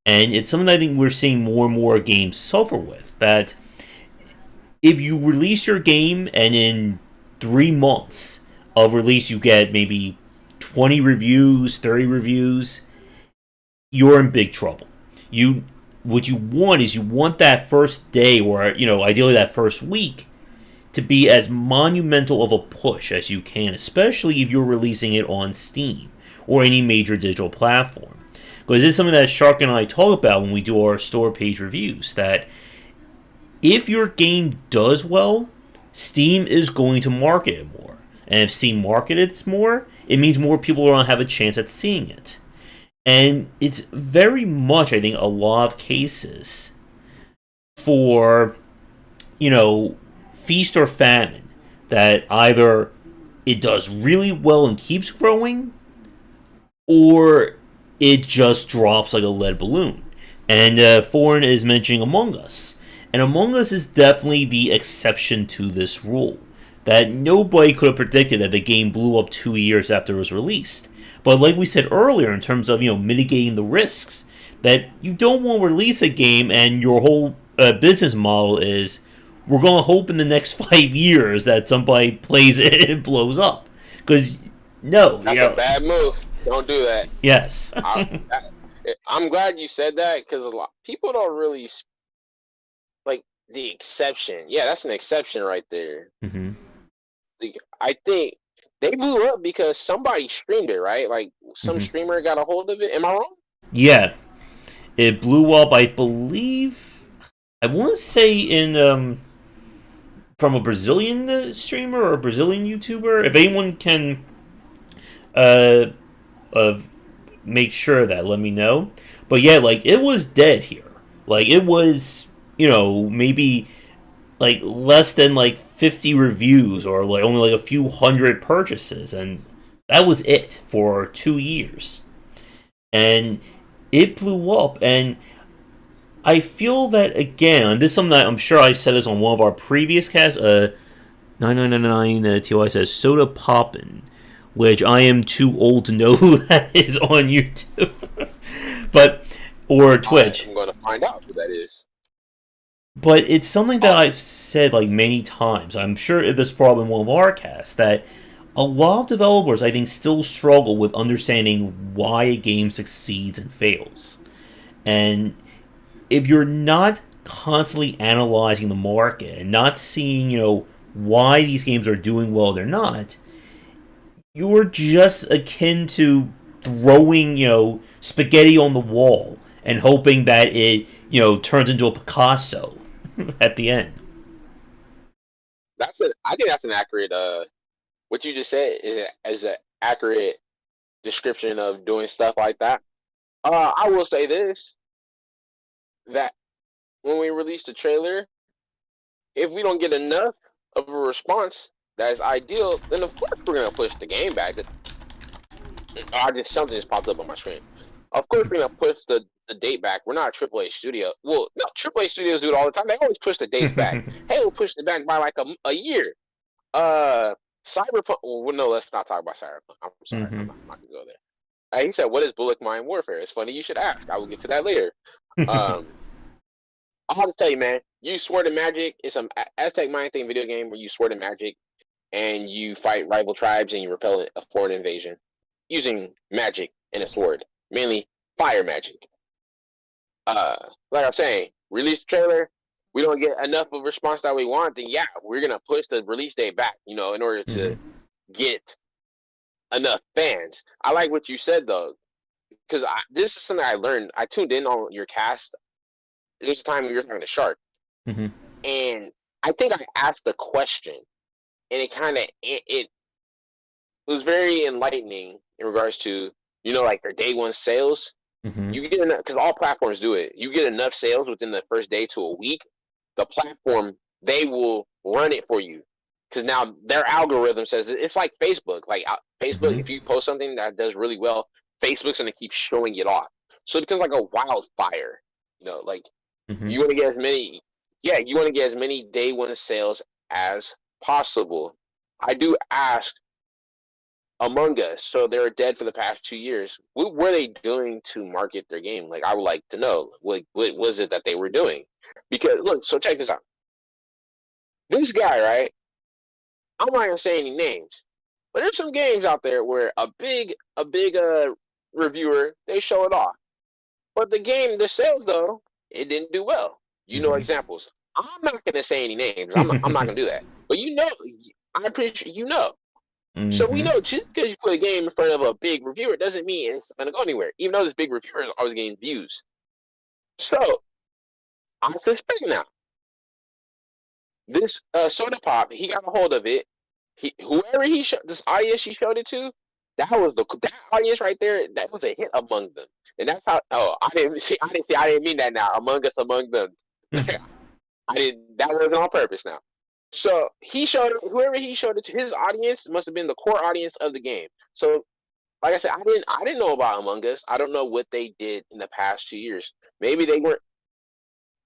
And it's something I think we're seeing more and more games suffer with. That if you release your game and in 3 months of release you get maybe 20 reviews, 30 reviews, you're in big trouble. You what you want is you want that first day or ideally that first week to be as monumental of a push as you can, especially if you're releasing it on Steam or any major digital platform. Because this is something that Shark and I talk about when we do our store page reviews, that if your game does well, Steam is going to market it more. And if Steam markets it more, it means more people are going to have a chance at seeing it. And it's very much, I think, a lot of cases for, feast or famine. That either it does really well and keeps growing, or it just drops like a lead balloon. And Foreign is mentioning Among Us. And Among Us is definitely the exception to this rule. That nobody could have predicted that the game blew up 2 years after it was released. But like we said earlier, in terms of mitigating the risks, that you don't want to release a game and your whole business model is we're going to hope in the next 5 years that somebody plays it and it blows up. Because no, That's a bad move. Don't do that. Yes. I'm glad you said that because a lot people don't really like the exception. Yeah, that's an exception right there. Mm-hmm. I think they blew up because somebody streamed it, right? Like some Mm-hmm. streamer got a hold of it. Am I wrong? Yeah, it blew up. I believe I want to say in from a Brazilian streamer or a Brazilian YouTuber. If anyone can uh, uh, make sure of that, let me know. But yeah, like it was dead here. Like it was, maybe like less than like 50 reviews or like only like a few hundred purchases, and that was it for 2 years. And it blew up, and I feel that again, and this is something that I'm sure I said this on one of our previous casts. 9999 TY says soda poppin', which I am too old to know who that is on YouTube, but or Twitch. I'm going to find out who that is. But it's something that I've said like many times. I'm sure this is probably one of our casts that a lot of developers I think still struggle with understanding why a game succeeds and fails. And if you're not constantly analyzing the market and not seeing, why these games are doing well or they're not, you're just akin to throwing, spaghetti on the wall and hoping that it, turns into a Picasso at the end. I think that's an accurate. What you just said is an accurate description of doing stuff like that. I will say this: that when we release the trailer, if we don't get enough of a response that's ideal, then of course we're gonna push the game back. Something just popped up on my screen. Of course we're gonna push the date back. We're not a AAA studio. Well, no, AAA studios do it all the time. They always push the dates back. Hey, we'll push it back by like a year. Cyberpunk. Well, no, let's not talk about Cyberpunk. I'm sorry, I'm not gonna go there. He said, "What is Buluk Mayan Warfare?" It's funny you should ask. I will get to that later. I'll have to tell you, man. You Sword and Magic is some Aztec Mayan thing video game where you Sword and Magic and you fight rival tribes and you repel a foreign invasion using magic and a sword, mainly fire magic. Like I'm saying, release the trailer. We don't get enough of a response that we want, then yeah, we're gonna push the release date back. In order to get enough fans. I like what you said though, because this is something I learned. I tuned in on your cast. There's a time you were talking to Shark, and I think I asked a question, and it was very enlightening in regards to like their day one sales. You get enough because all platforms do it. You get enough sales within the first day to a week, the platform they will run it for you because now their algorithm says it's like Facebook. Like Facebook, if you post something that does really well, Facebook's gonna keep showing it off. So it becomes like a wildfire. Like you want to get as many. Yeah, you want to get as many day one sales as possible. I do ask Among Us, so they're dead for the past 2 years. What were they doing to market their game? Like, I would like to know. What was it that they were doing? Because look, so check this out. This guy, right? I'm not gonna say any names, but there's some games out there where a big reviewer they show it off, but the sales though, it didn't do well. Examples. I'm not gonna say any names. I'm not gonna do that. But I appreciate So we know just because you put a game in front of a big reviewer doesn't mean it's going to go anywhere, even though this big reviewer is always getting views. So I'm suspecting now. This Soda Pop, he got a hold of it. Whoever this audience he showed it to, that audience right there. That was a hit among them, and that's how. Oh, I didn't mean that now. Among Us, among them. I didn't. That wasn't on purpose now. So whoever he showed it to, his audience must have been the core audience of the game. So, like I said, I didn't know about Among Us. I don't know what they did in the past 2 years. Maybe they weren't.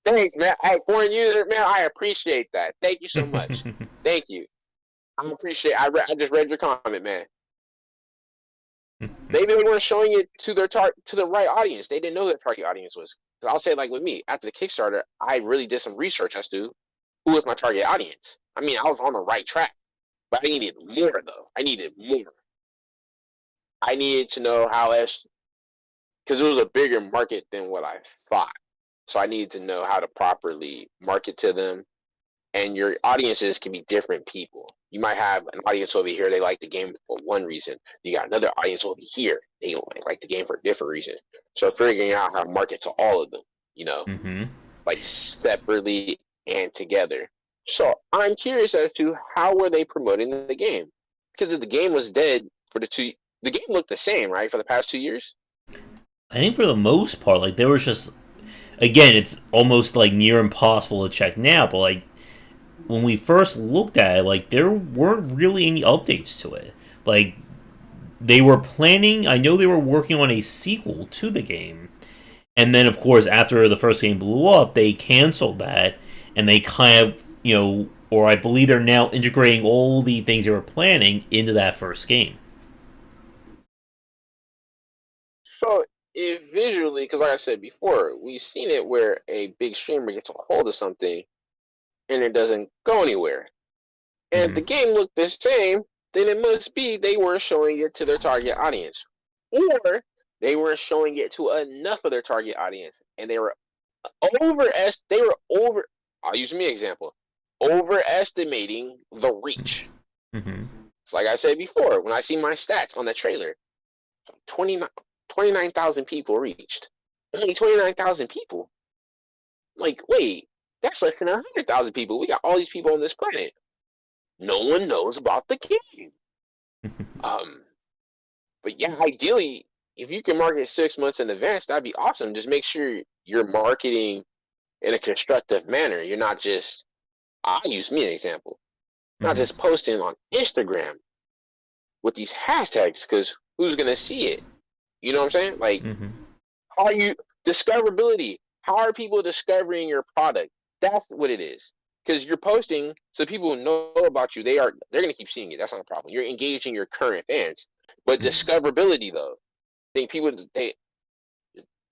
Thanks, man. Hey, foreign user, man, I appreciate that. Thank you so much. Thank you. I appreciate. I just read your comment, man. Maybe they weren't showing it to the right audience. They didn't know who their target audience was. So I'll say, like with me, after the Kickstarter, I really did some research as to who was my target audience. I mean, I was on the right track, but I needed more, though. I needed more. I needed to know because it was a bigger market than what I thought. So I needed to know how to properly market to them. And your audiences can be different people. You might have an audience over here, they like the game for one reason. You got another audience over here, they like the game for different reasons. So figuring out how to market to all of them, like separately and together. So I'm curious as to how were they promoting the game? Because if the game was dead for the game looked the same, right, for the past 2 years. I think for the most part, like there was just again, it's almost like near impossible to check now, but like when we first looked at it, like there weren't really any updates to it. Like they were planning, I know they were working on a sequel to the game. And then of course after the first game blew up, they canceled that and they kind of, or I believe they're now integrating all the things they were planning into that first game. So if visually, because like I said before, we've seen it where a big streamer gets a hold of something and it doesn't go anywhere. And if Mm-hmm. the game looked the same, then it must be they were showing it to their target audience, or they were showing it to enough of their target audience, and they were over. I'll use me example, overestimating the reach. Mm-hmm. So like I said before, when I see my stats on the trailer, 29,000 people reached. Only 29,000 people. Like, wait, that's less than 100,000 people. We got all these people on this planet. No one knows about the game. Um, but yeah, ideally, if you can market 6 months in advance, that'd be awesome. Just make sure you're marketing in a constructive manner. You're not just, I'll use me an example, not Mm-hmm. just posting on Instagram with these hashtags because who's going to see it? You know what I'm saying? Like, Mm-hmm. how are you, discoverability? How are people discovering your product? That's what it is. Because you're posting so people know about you. They're gonna keep seeing it. That's not a problem. You're engaging your current fans. But discoverability though, I think people they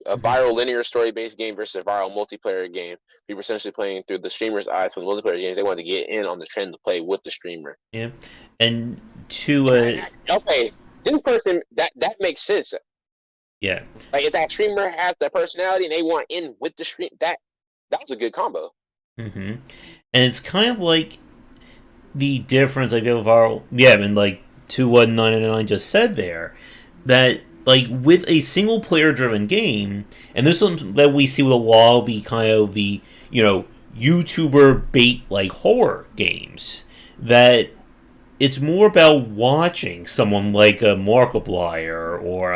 a Mm-hmm. viral linear story based game versus a viral multiplayer game. People essentially playing through the streamer's eyes from the multiplayer games. They want to get in on the trend to play with the streamer. Yeah, and to Okay, this person that makes sense. yeah. Like if that streamer has the personality and they want in with the stream, that was a good combo. Mm-hmm. And it's kind of like the difference I feel viral. Yeah, and like to what 999 just said there, that like with a single player driven game, and this is something that we see with a lot of the kind of the YouTuber bait like horror games, that it's more about watching someone like a Markiplier or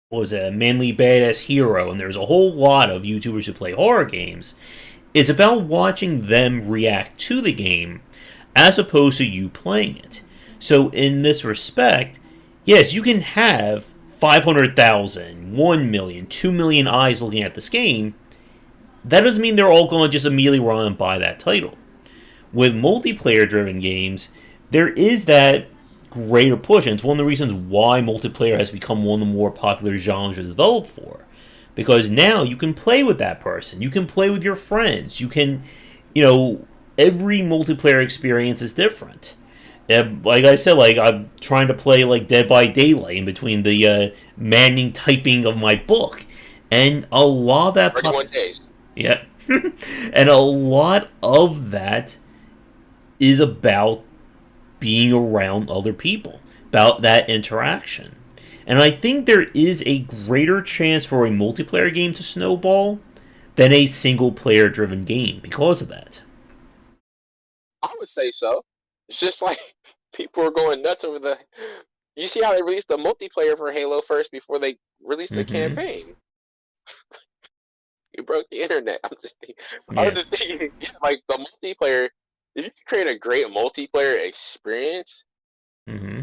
what was it, a manly badass hero, and there's a whole lot of YouTubers who play horror games. It's about watching them react to the game as opposed to you playing it. So, in this respect, yes, you can have 500,000, 1,000,000, 2,000,000 eyes looking at this game. That doesn't mean they're all going to just immediately run and buy that title. With multiplayer driven games, there is that greater push, and it's one of the reasons why multiplayer has become one of the more popular genres to develop for. Because now you can play with that person, you can play with your friends, you can, you know, every multiplayer experience is different. And like I said, like I'm trying to play like Dead by Daylight in between the maddening typing of my book, and a lot of that 31 days. yeah, and a lot of that is about being around other people, about that interaction. And I think there is a greater chance for a multiplayer game to snowball than a single player driven game because of that. I would say so. It's just like people are going nuts over the. You see how they released the multiplayer for Halo first before they released the Mm-hmm. campaign. You broke the internet. I'm Yeah. just thinking, like the multiplayer. If you create a great multiplayer experience, Mm-hmm.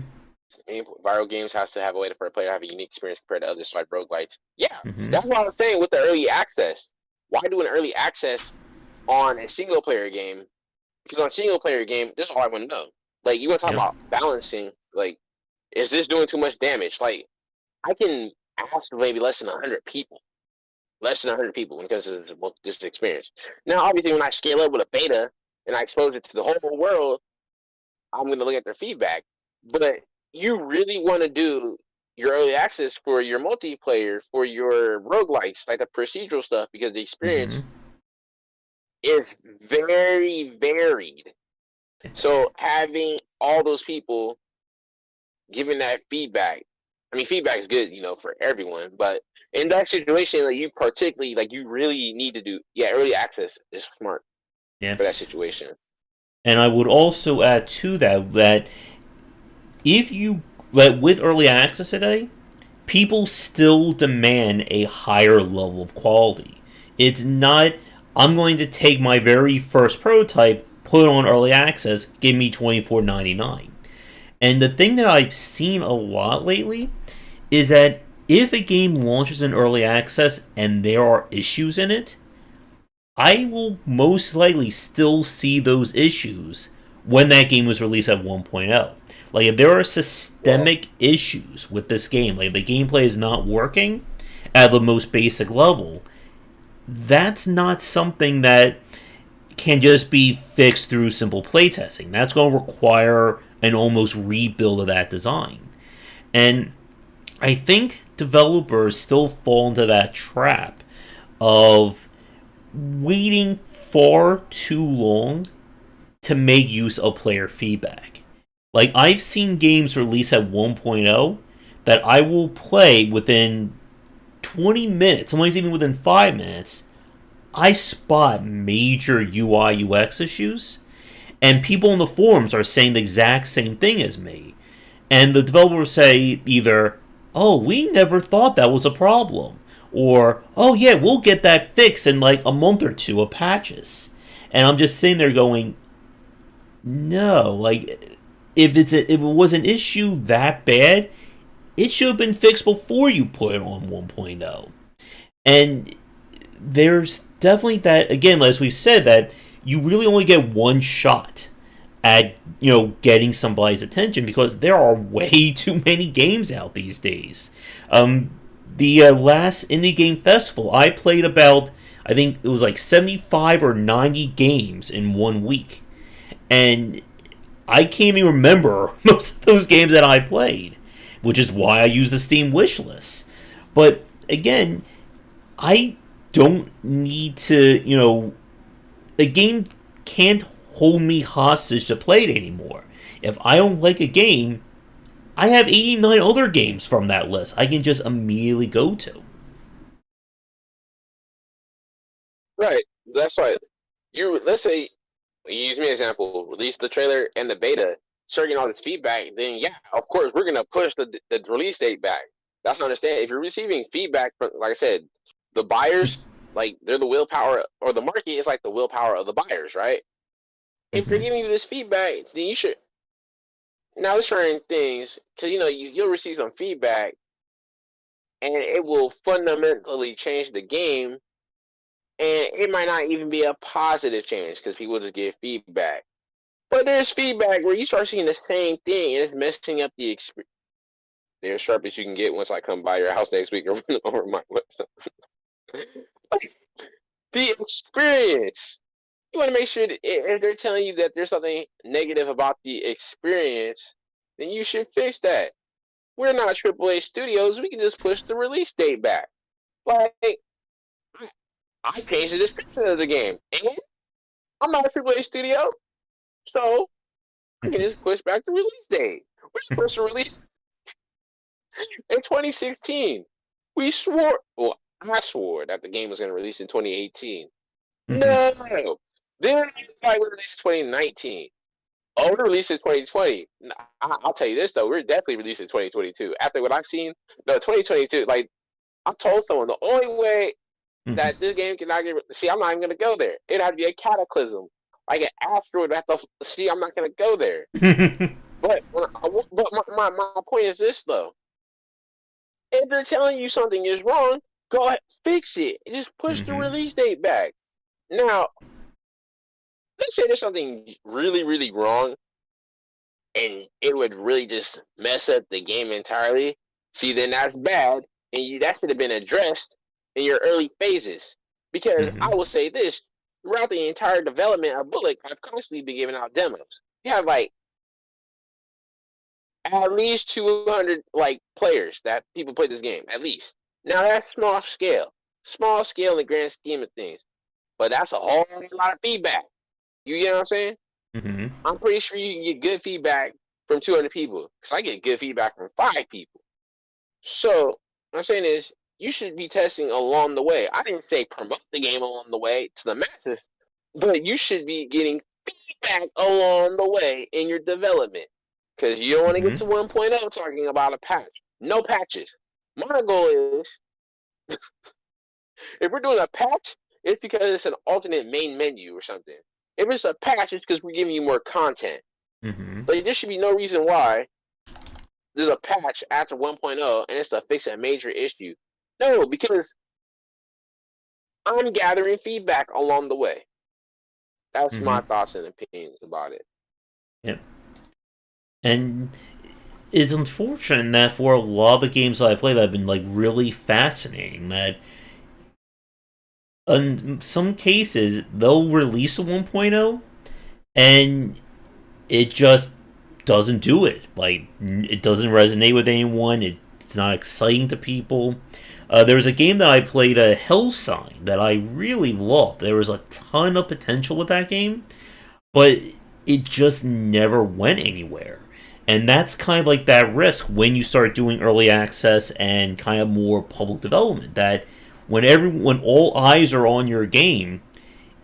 viral games has to have a way for a player to have a unique experience compared to others like roguelites. Yeah, Mm-hmm. that's what I'm saying with the early access. Why do an early access on a single player game? Because on a single player game, this is all I want to know. Like you want to talk Yep. about balancing. Like, is this doing too much damage? Like, I can ask maybe less than 100 people, less than 100 people when it comes to this experience. Now, obviously, when I scale up with a beta and I expose it to the whole world, I'm going to look at their feedback. But you really want to do your early access for your multiplayer, for your roguelites, like the procedural stuff, because the Mm-hmm. experience is very varied. So having all those people giving that feedback, I mean, feedback is good, for everyone, but in that situation, like you particularly, like you really need to do, yeah, early access is smart. Yeah. for that situation. And I would also add to that if you that with early access today, people still demand a higher level of quality. It's not I'm going to take my very first prototype, put it on early access, give me $24.99. And the thing that I've seen a lot lately is that if a game launches in early access and there are issues in it, I will most likely still see those issues when that game was released at 1.0. Like, if there are Well, systemic issues with this game, like if the gameplay is not working at the most basic level, that's not something that can just be fixed through simple playtesting. That's going to require an almost rebuild of that design. And I think developers still fall into that trap of waiting far too long to make use of player feedback. Like, I've seen games release at 1.0 that I will play within 20 minutes, sometimes even within 5 minutes. I spot major UI UX issues, and people in the forums are saying the exact same thing as me. And the developers say either, "Oh, we never thought that was a problem," or "Oh yeah, we'll get that fixed in like a month or two of patches." And I'm just sitting there going, "No, like if it was an issue that bad, it should have been fixed before you put it on 1.0." And there's definitely that, again, as we said, that you really only get one shot at getting somebody's attention because there are way too many games out these days. Um, the last indie game festival, I played about, I think it was like 75 or 90 games in 1 week, and I can't even remember most of those games that I played, which is why I use the Steam wish list. But again, I don't need to, the game can't hold me hostage to play it anymore. If I don't like a game, I have 89 other games from that list I can just immediately go to. right. That's why you let's say you use me as an example, release the trailer and the beta, start getting all this feedback, then yeah, of course we're gonna push the release date back. That's to understand. If you're receiving feedback from, like I said, the buyers, like they're the willpower, or the market is like the willpower of the buyers, right? If they're Mm-hmm. giving you this feedback, then you should now there's certain things because you'll receive some feedback and it will fundamentally change the game, and it might not even be a positive change because people just give feedback. But there's feedback where you start seeing the same thing and it's messing up the experience. They're as sharp as you can get once I come by your house next week or over my website. Like, the experience. You want to make sure that if they're telling you that there's something negative about the experience, then you should fix that. We're not AAA studios. We can just push the release date back. Like, I changed the description of the game. And I'm not a AAA studio, so I can just push back the release date. We're supposed to release in 2016. We swore, well, I swore that the game was going to release in 2018. Mm-hmm. No. Then like we released 2019. Oh, we released in 2020. I'll tell you this though, we're definitely releasing 2022. After what I've seen, no, 2022. Like I told someone, the only way Mm-hmm. that this game cannot get. See, I'm not even gonna go there. It'd have to be a cataclysm, like an asteroid. Have to see. I'm not gonna go there. But my point is this though. If they're telling you something is wrong, go ahead, fix it. Just push the Mm-hmm. release date back. Now, let's say there's something really, really wrong, and it would really just mess up the game entirely. See, then that's bad, and that should have been addressed in your early phases. Because Mm-hmm. I will say this: throughout the entire development of Bullock, I've constantly been giving out demos. You have like at least 200 like players that people play this game at least. Now that's small scale in the grand scheme of things, but that's a whole lot of feedback. You get what I'm saying? Mm-hmm. I'm pretty sure you can get good feedback from 200 people because I get good feedback from 5 people. So what I'm saying is you should be testing along the way. I didn't say promote the game along the way to the masses, but you should be getting feedback along the way in your development, because you don't want to get Mm-hmm. to 1.0 talking about a patch. No patches. My goal is, if we're doing a patch, it's because it's an alternate main menu or something. If it's a patch, it's because we're giving you more content. Mm-hmm. Like, there should be no reason why there's a patch after 1.0 and it's to fix a major issue. No, because I'm gathering feedback along the way. That's my Mm-hmm. thoughts and opinions about it. Yep. And it's unfortunate that for a lot of the games that I played, that have been like really fascinating. That in some cases they'll release a 1.0 and it just doesn't do it. Like it doesn't resonate with anyone. It's not exciting to people. There was a game that I played, a Hell Sign, that I really loved. There was a ton of potential with that game, but it just never went anywhere. And that's kind of like that risk when you start doing early access and kind of more public development. That when all eyes are on your game,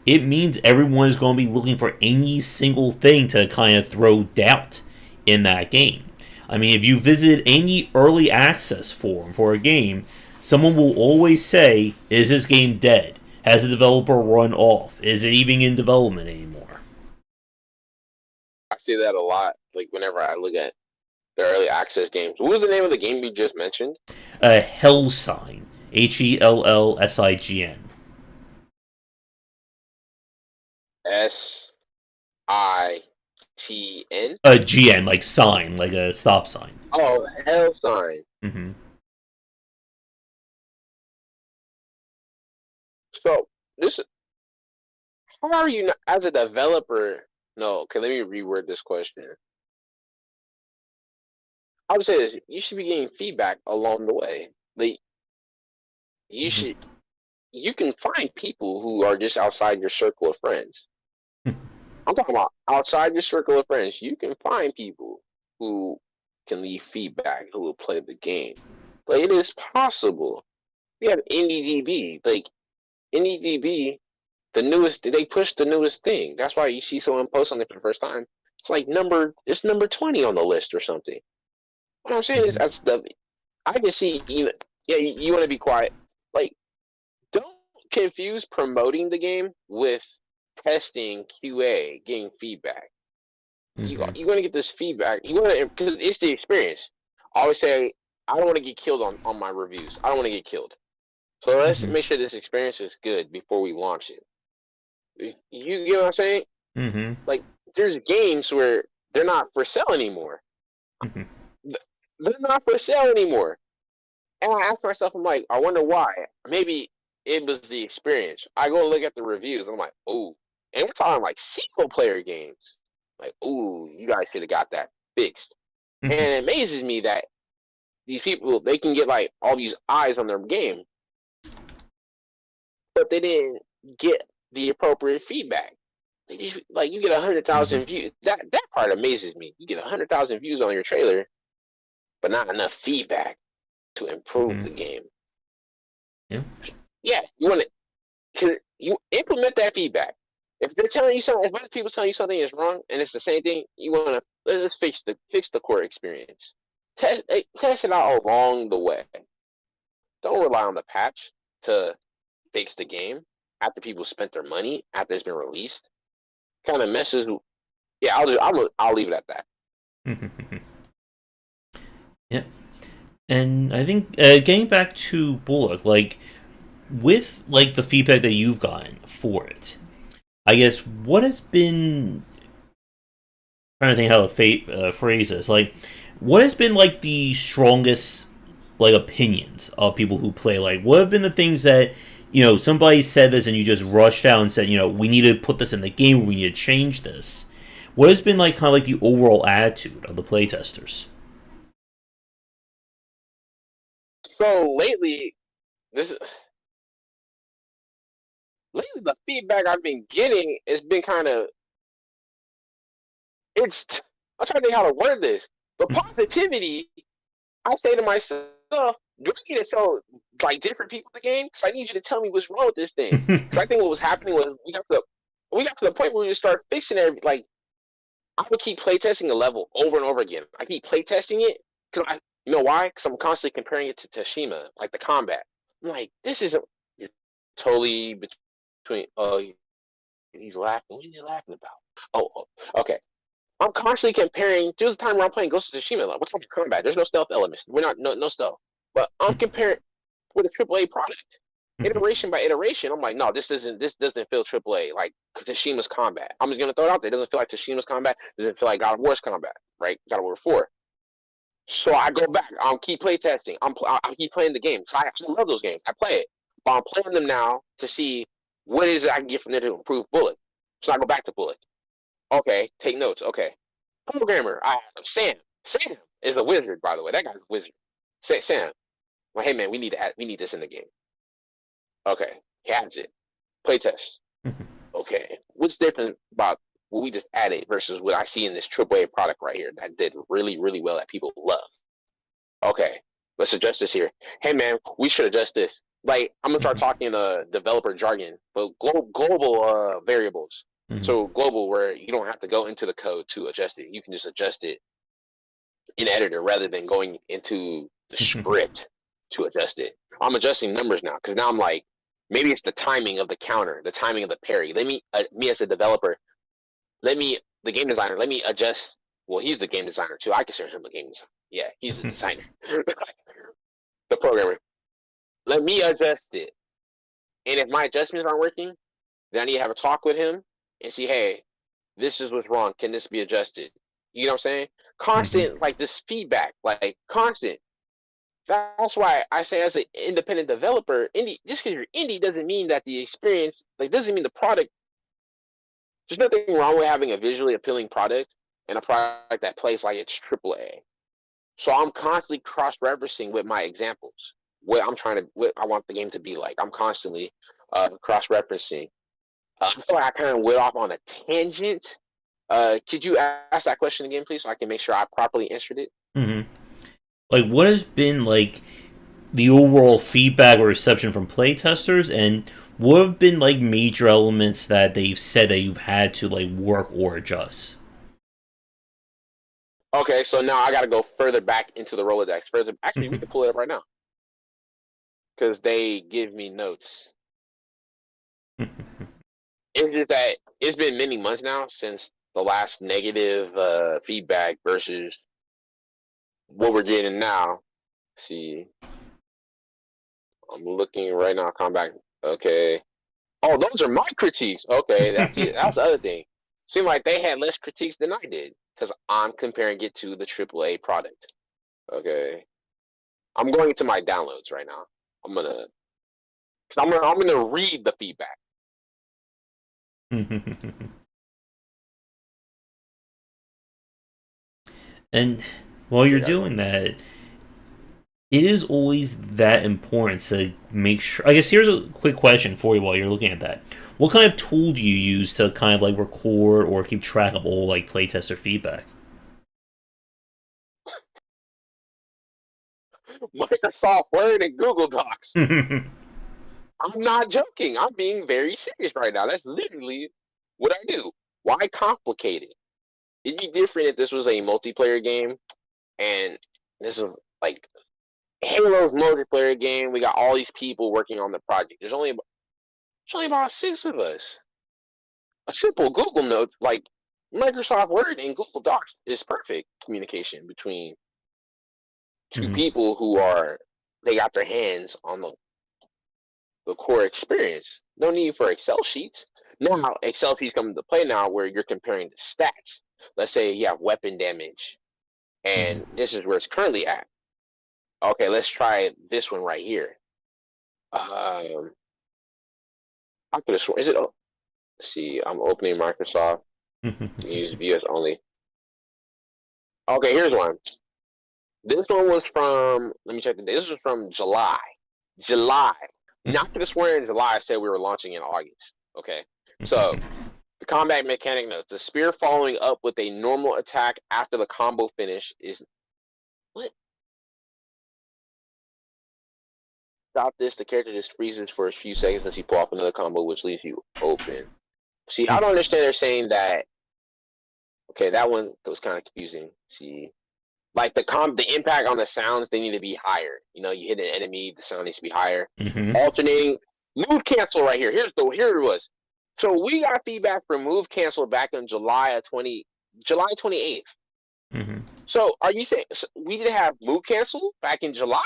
it means everyone is going to be looking for any single thing to kind of throw doubt in that game. I mean, if you visit any early access forum for a game, someone will always say, "Is this game dead? Has the developer run off? Is it even in development anymore?" I see that a lot. Like, whenever I look at the early access games. What was the name of the game you just mentioned? Hell Sign, HELLSIGN. SITN. GN, like sign, like a stop sign. Oh, hell sign. Mm-hmm. So this, how are you as a developer? No, okay. Let me reword this question. I would say this: you should be getting feedback along the way. Like, you Mm-hmm. should, you can find people who are just outside your circle of friends. I'm talking about outside your circle of friends. You can find people who can leave feedback, who will play the game. But it is possible. We have NDDB. Like, NDDB, the newest, they push the newest thing. That's why you see someone post on it for the first time. It's like it's number 20 on the list or something. What I'm saying is, Mm-hmm. that's the, I can see, yeah, you want to be quiet. Like, don't confuse promoting the game with testing, QA, getting feedback. Mm-hmm. You want to get this feedback. You want to, because it's the experience. I always say, I don't want to get killed on my reviews. I don't want to get killed. So let's Mm-hmm. make sure this experience is good before we launch it. You get what I'm saying? Mm-hmm. Like, there's games where they're not for sale anymore. Mm-hmm. They're not for sale anymore. And I ask myself, I'm like, I wonder why. Maybe it was the experience. I go look at the reviews. I'm like, oh, and we're talking like single player games. Like, ooh, you guys should have got that fixed. And Mm-hmm. it amazes me that these people, they can get like all these eyes on their game, but they didn't get the appropriate feedback. They just, like, you get 100,000 Mm-hmm. views. That part amazes me. You get 100,000 views on your trailer, but not enough feedback to improve Mm-hmm. the game. Yeah. Yeah, you want to, you implement that feedback. If they're telling you something, if other people telling you something is wrong and it's the same thing, you want to, let's fix the core experience. Test it out along the way. Don't rely on the patch to fix the game after people spent their money after it's been released. Kind of messes. Yeah, I'll leave it at that. Mm-hmm. Yeah. And I think getting back to Bullock, like with like the feedback that you've gotten for it, I guess what has been trying to think how to phrase this. Like, what has been like the strongest like opinions of people who play? Like, what have been the things that somebody said this and you just rushed out and said, we need to put this in the game. We need to change this. What has been like kind of like the overall attitude of the playtesters? So this lately the feedback I've been getting has been kind of, it's, I'm trying to think how to word this. The positivity, I say to myself, do I need to tell like different people the game? Because I need you to tell me what's wrong with this thing. Because I think what was happening was we got to the point where we just start fixing it. Like I would keep playtesting a level over and over again. I keep playtesting it because you know why? Because I'm constantly comparing it to Tashima, like the combat. I'm like, this isn't you're totally between. Oh, he's laughing. What are you laughing about? Okay. I'm constantly comparing. There's the time where I'm playing Ghost of Tsushima. Like, what's up with combat? There's no stealth elements. We're not no stealth. But I'm comparing with a AAA product, iteration by iteration. I'm like, no, this doesn't feel AAA. Like Tashima's combat. I'm just gonna throw it out there. It doesn't feel like Tashima's combat. It doesn't feel like God of War's combat, right? God of War 4. So I go back. I'll keep playtesting. I keep playing the game. So I love those games. I play it, but I'm playing them now to see what is it I can get from there to improve Bullet. So I go back to Bullet. Okay, take notes. Okay, programmer. I have Sam. Sam is a wizard, by the way. That guy's a wizard. Sam. Well, hey man, we need this in the game. Okay, he has it. Playtest. Okay, what's different about what we just added versus what I see in this AAA product right here that did really, really well that people love? Okay, let's adjust this here. Hey man, we should adjust this. Like I'm gonna start talking developer jargon, but global variables. So global, where you don't have to go into the code to adjust it. You can just adjust it in editor rather than going into the script to adjust it. I'm adjusting numbers now because now I'm like, maybe it's the timing of the counter, the timing of the parry. Let me, me as a developer, the game designer, let me adjust. Well, he's the game designer too. I consider him a game designer. Yeah, he's a designer. The programmer. Let me adjust it. And if my adjustments aren't working, then I need to have a talk with him and see, hey, this is what's wrong. Can this be adjusted? You know what I'm saying? Constant, like this feedback, like constant. That's why I say, as an independent developer, indie, just because you're indie doesn't mean that the experience, like, doesn't mean the product. There's nothing wrong with having a visually appealing product and a product that plays like it's AAA. So I'm constantly cross-referencing with my examples. What I want the game to be like. I'm constantly cross-referencing. I feel like I kind of went off on a tangent. Could you ask that question again, please, so I can make sure I properly answered it? Mm-hmm. Like, what has been like the overall feedback or reception from playtesters, and what have been like major elements that they've said that you've had to like work or adjust? Okay, so now I got to go further back into the Rolodex. Further, actually, we can pull it up right now because they give me notes. It's just that it's been many months now since the last negative feedback versus what we're getting now. Let's see, I'm looking right now. Come back. Okay. Oh, those are my critiques. Okay, that's it. That's the other thing. Seemed like they had less critiques than I did because I'm comparing it to the AAA product. Okay, I'm going into my downloads right now. I'm gonna, cause I'm gonna read the feedback. And while you're Okay, gotta go. doing that, it is always that important to make sure. I guess here's a quick question for you while you're looking at that. What kind of tool do you use to kind of like record or keep track of all like playtester feedback? Microsoft Word and Google Docs. I'm not joking. I'm being very serious right now. That's literally what I do. Why complicate it? It'd be different if this was a multiplayer game and this is like Halo's multiplayer game. We got all these people working on the project. There's only about six of us. A simple Google Notes, like Microsoft Word and Google Docs, is perfect communication between two Mhm. people who are they got their hands on the core experience. No need for Excel sheets. Now Excel sheets come into play now where you're comparing the stats. Let's say you have weapon damage, and Mhm. this is where it's currently at. Okay, let's try this one right here. I could have sworn. Is it? Let's see, I'm opening Microsoft. Use VS only. Okay, here's one. This one was from. Let me check the date. This was from July. July. Not to swear in July. I said we were launching in August. Okay. So the combat mechanic notes: the spear following up with a normal attack after the combo finish is what? Stop this. The character just freezes for a few seconds as you pull off another combo, which leaves you open. See, I don't understand they're saying that. Okay, that one was kind of confusing. See, like the impact on the sounds, they need to be higher. You know, you hit an enemy, the sound needs to be higher. Mm-hmm. Alternating move cancel right here. Here it was. So we got feedback from move cancel back in July 28th. Mm-hmm. So are you saying we didn't have move cancel back in July?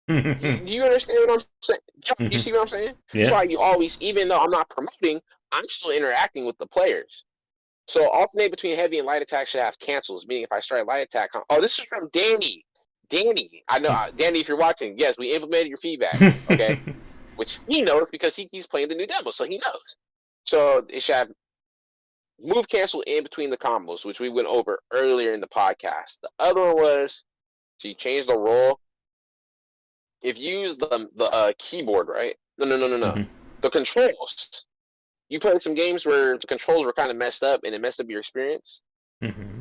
Mm-hmm. Do you understand what I'm saying? You see what I'm saying? That's Yeah. why you always, even though I'm not promoting, I'm still interacting with the players. So alternate between heavy and light attack should have cancels, meaning if I start light attack, oh, this is from Danny. Danny, I know, Danny, if you're watching, yes, we implemented your feedback, okay? Which he knows because he keeps playing the new demo, so he knows. So it should have move cancel in between the combos, which we went over earlier in the podcast. The other one was, so you change the role. If you use the keyboard, right? No. Mm-hmm. The controls. You played some games where the controls were kind of messed up and it messed up your experience. Mm-hmm.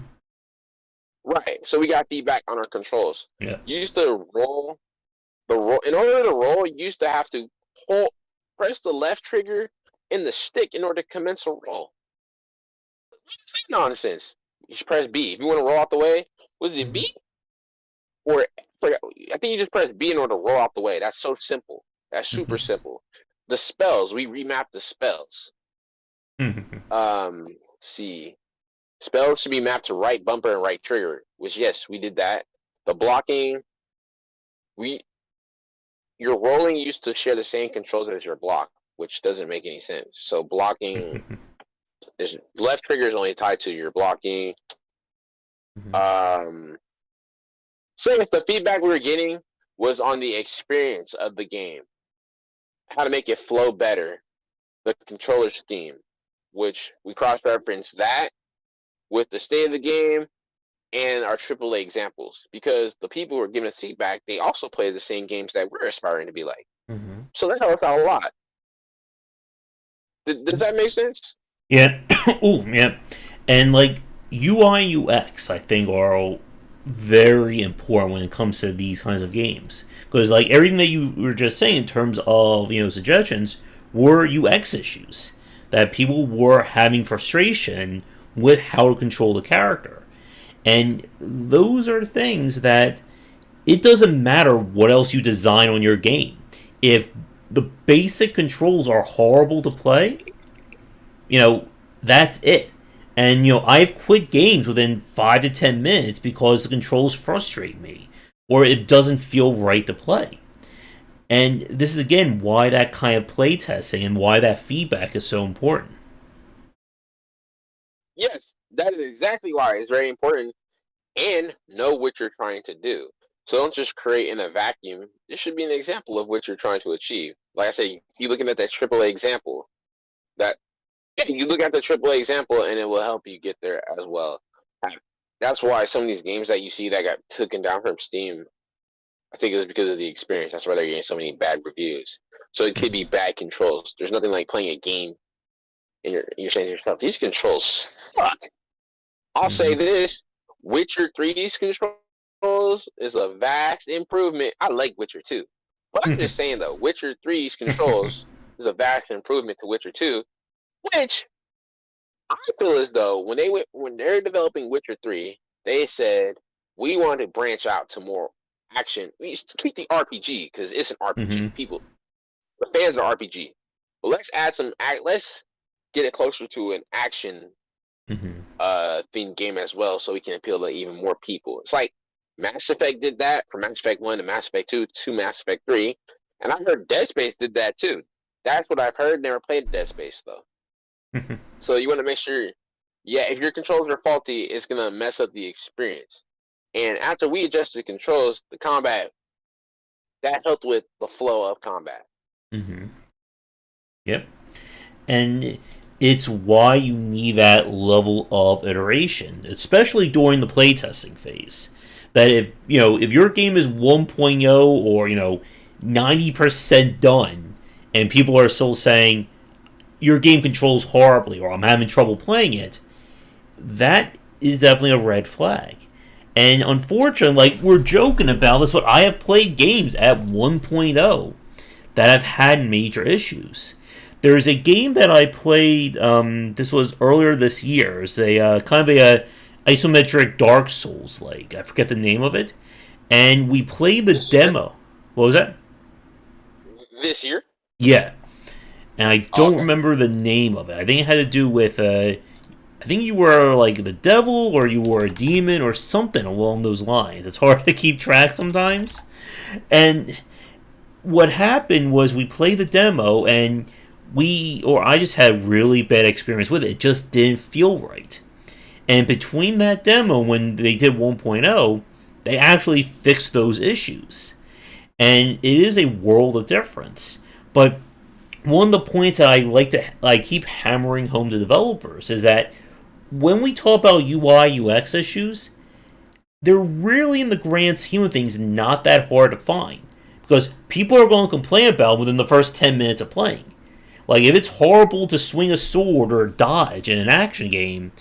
Right. So we got feedback on our controls. Yeah. You used to roll in order to roll, you used to have to press the left trigger in the stick in order to commence a roll. What's that nonsense? You should press B. If you want to roll out the way, was it B? Or I think you just press B in order to roll out the way. That's so simple. That's super simple. The spells, we remapped the spells. Let's see. Spells should be mapped to right bumper and right trigger, which yes, we did that. The blocking, your rolling used to share the same controls as your block, which doesn't make any sense. So blocking is left trigger is only tied to your blocking. So if the feedback we were getting was on the experience of the game, how to make it flow better, the controller scheme, which we cross-referenced that with the state of the game and our AAA examples, because the people who are giving us feedback, they also play the same games that we're aspiring to be like. So that helps out a lot. Does that make sense? Yeah. Oh, yeah. And like UI UX, I think are very important when it comes to these kinds of games, because like everything that you were just saying in terms of suggestions were UX issues that people were having frustration with how to control the character, and those are things that it doesn't matter what else you design on your game if the basic controls are horrible to play. That's it. And I've quit games within 5 to 10 minutes because the controls frustrate me, or it doesn't feel right to play. And this is again why that kind of playtesting and why that feedback is so important. Yes, that is exactly why it's very important, and know what you're trying to do. So don't just create in a vacuum. This should be an example of what you're trying to achieve. Like I say, you looking at that AAA example. That you look at the AAA example, and it will help you get there as well. That's why some of these games that you see that got taken down from Steam, I think it was because of the experience. That's why they're getting so many bad reviews. So it could be bad controls. There's nothing like playing a game and you're saying to yourself, these controls suck. I'll say this: Witcher 3's controls is a vast improvement. I like Witcher 2, but I'm just saying though, Witcher 3's controls is a vast improvement to Witcher 2, which I feel as though when they're developing Witcher 3, they said we want to branch out to more action. We keep the RPG because it's an RPG. People, the fans are RPG, but let's add some. Let's get it closer to an action themed game as well, so we can appeal to even more people. It's like Mass Effect did that from Mass Effect 1 to Mass Effect 2 to Mass Effect 3, and I've heard Dead Space did that too. That's what I've heard. Never played Dead Space though. So you want to make sure, if your controls are faulty, it's gonna mess up the experience. And after we adjusted the controls, the combat that helped with the flow of combat. Yep. And it's why you need that level of iteration, especially during the playtesting phase. That if your game is 1.0 or 90% done, and people are still saying your game controls horribly or I'm having trouble playing it, that is definitely a red flag. And unfortunately, like we're joking about this, but I have played games at 1.0 that have had major issues. There's a game that I played. This was earlier this year. It's a kind of a isometric Dark Souls like. I forget the name of it, and we played the This year? demo. What was that? This year? Yeah, and I Oh, don't okay. remember the name of it. I think it had to do with. I think you were like the devil, or you were a demon, or something along those lines. It's hard to keep track sometimes. And what happened was we played the demo, and I just had really bad experience with it. It just didn't feel right. And between that demo, when they did 1.0, they actually fixed those issues. And it is a world of difference. But one of the points that I keep hammering home to developers is that when we talk about UI UX issues, they're really in the grand scheme of things not that hard to find because people are going to complain about within the first 10 minutes of playing. Like if it's horrible to swing a sword or dodge in an action game,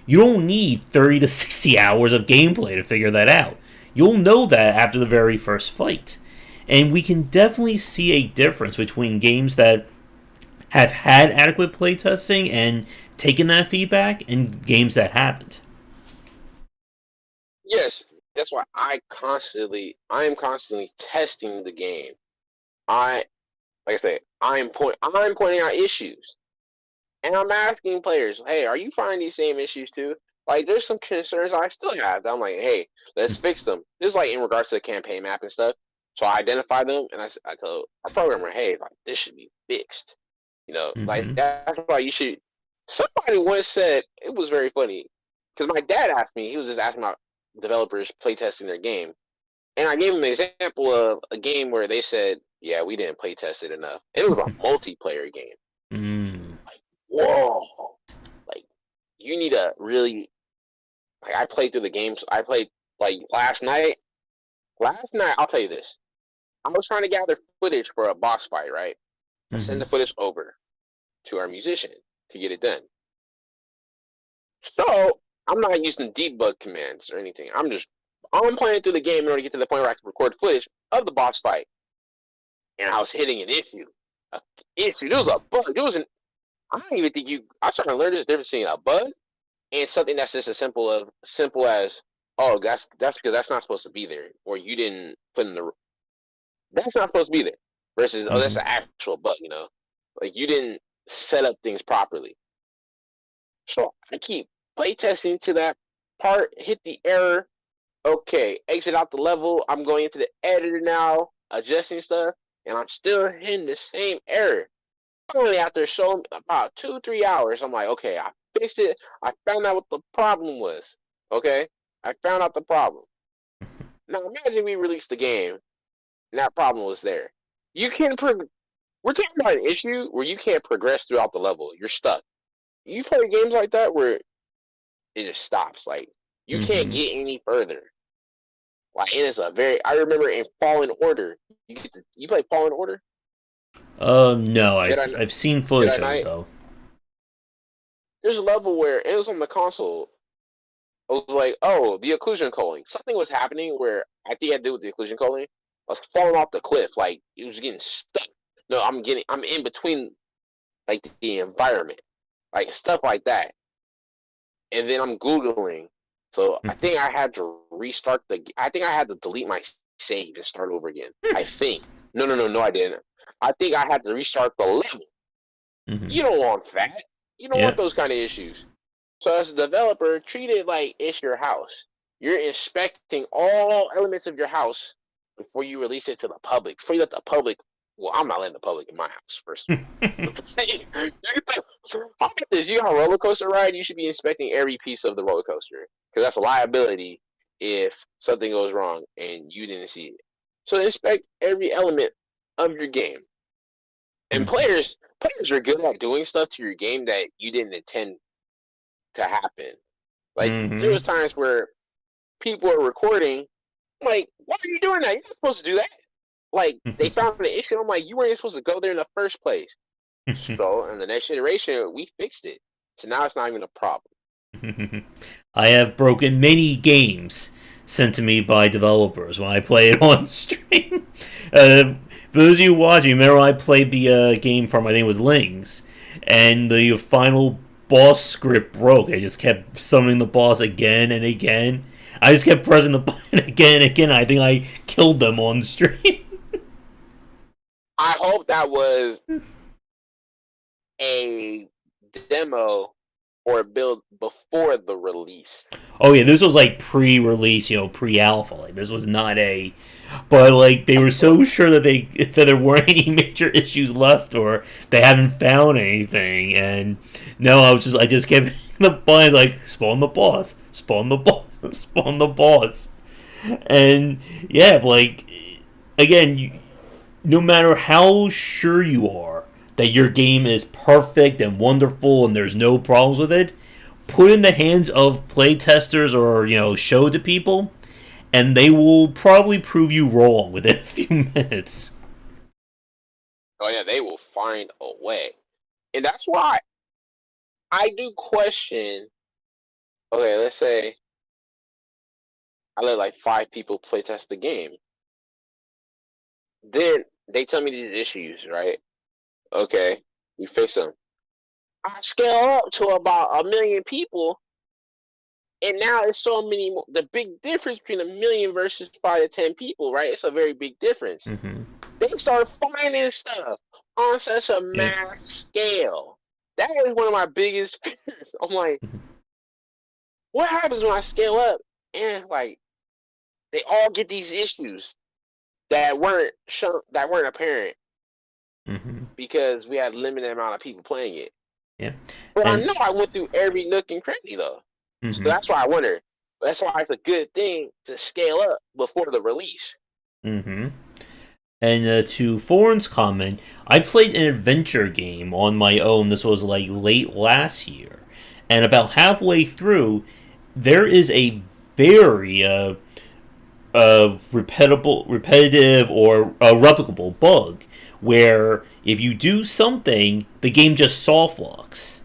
you don't need 30 to 60 hours of gameplay to figure that out. You'll know that after the very first fight. And we can definitely see a difference between games that have had adequate playtesting and taken that feedback and games that haven't. Yes, that's why I am constantly testing the game. I, like I say, I'm pointing out issues, and I'm asking players, hey, are you finding these same issues too? Like, there's some concerns I still have. That I'm like, hey, let's fix them. This is like in regards to the campaign map and stuff. So I identify them, and I tell our programmer, hey, like this should be fixed. Like Mm-hmm. that's why you should. Somebody once said it was very funny because my dad asked me. He was just asking about developers playtesting their game, and I gave him an example of a game where they said, "Yeah, we didn't playtest it enough." And it was a multiplayer game. Mm. Like, whoa! Like, you need to really. Like, I played through the games. I played like last night. Last night, I'll tell you this. I was trying to gather footage for a boss fight. Right. I send Mm-hmm. the footage over to our musician to get it done. So I'm not using debug commands or anything. I'm playing through the game in order to get to the point where I can record footage of the boss fight. And I was hitting an issue. A issue. There was a bug. There was an I don't even think you I was trying to learn this difference between a bug and something that's just as simple as oh that's because that's not supposed to be there. Or you didn't put in the that's not supposed to be there. Versus oh that's Mm-hmm. an actual bug. Like you didn't set up things properly. So I keep playtesting to that part, hit the error. Okay, exit out the level. I'm going into the editor now, adjusting stuff, and I'm still hitting the same error. Finally, after showing about 2, 3 hours, I'm like, okay, I fixed it. I found out what the problem was. Okay, I found out the problem. Now imagine we released the game and that problem was there. You can't. We're talking about an issue where you can't progress throughout the level. You're stuck. You play games like that where it just stops. Like you can't Mm-hmm. get any further. Like it is a very. I remember in Fallen Order. You play Fallen Order, No, I've Jedi I've seen footage Jedi of it Knight. though. There's a level where it was on the console. I was like, oh, the occlusion culling. Something was happening where I think I did with the occlusion culling. I was falling off the cliff, like it was getting stuck. No, I'm in between like the environment, like stuff like that. And then I'm googling. So I think I had to restart the. I think I had to delete my save and start over again. I think. No, no, no, no, I didn't. I think I had to restart the level. Mm-hmm. You don't want that. You don't want Yeah. those kind of issues. So as a developer, treat it like it's your house. You're inspecting all elements of your house before you release it to the public. Before you let the public. Well, I'm not letting the public in my house first. How about this? You have a roller coaster ride. You should be inspecting every piece of the roller coaster because that's a liability if something goes wrong and you didn't see it. So inspect every element of your game. And Mm-hmm. players are good at doing stuff to your game that you didn't intend to happen. Like there Mm-hmm. was times where people are recording. I'm like, why are you doing that? You're not supposed to do that. Like they found an issue. I'm like, you weren't supposed to go there in the first place. So in the next iteration, we fixed it. So now it's not even a problem. I have broken many games sent to me by developers when I play it on stream. Uh, For those of you watching, remember I played the game from, I think it was Lings, and the final boss script broke. I just kept summoning the boss again and again. I just kept pressing the button again and again. I think I killed them on stream. I hope that was a demo or a build before the release. Oh yeah, this was like pre-release, pre-alpha. Like this was not a, but like they were so sure that there weren't any major issues left, or they haven't found anything. And no, I just kept hitting the buttons like spawn the boss, spawn the boss, spawn the boss. And yeah, like again, no matter how sure you are that your game is perfect and wonderful and there's no problems with it, put in the hands of playtesters or show it to people, and they will probably prove you wrong within a few minutes. Oh yeah, they will find a way, and that's why I do question. Okay, let's say I let like 5 people playtest the game. Then they tell me these issues, right? Okay, we fix them. I scale up to about 1,000,000 people, and now it's so many more. The big difference between 1,000,000 versus 5 to 10 people, right? It's a very big difference. Mm-hmm. They start finding stuff on such a Yep. mass scale. That is one of my biggest fears. I'm like, Mm-hmm. what happens when I scale up? And it's like they all get these issues that weren't shown, that weren't apparent Mm-hmm. because we had limited amount of people playing it. Yeah. But I And know I went through every nook and cranny though. So mm-hmm. that's why I wonder. That's why it's a good thing to scale up before the release. Mm-hmm. And to Foreign's comment, I played an adventure game on my own. This was like late last year, and about halfway through, there is a very repetitive or replicable bug where if you do something, the game just soft locks.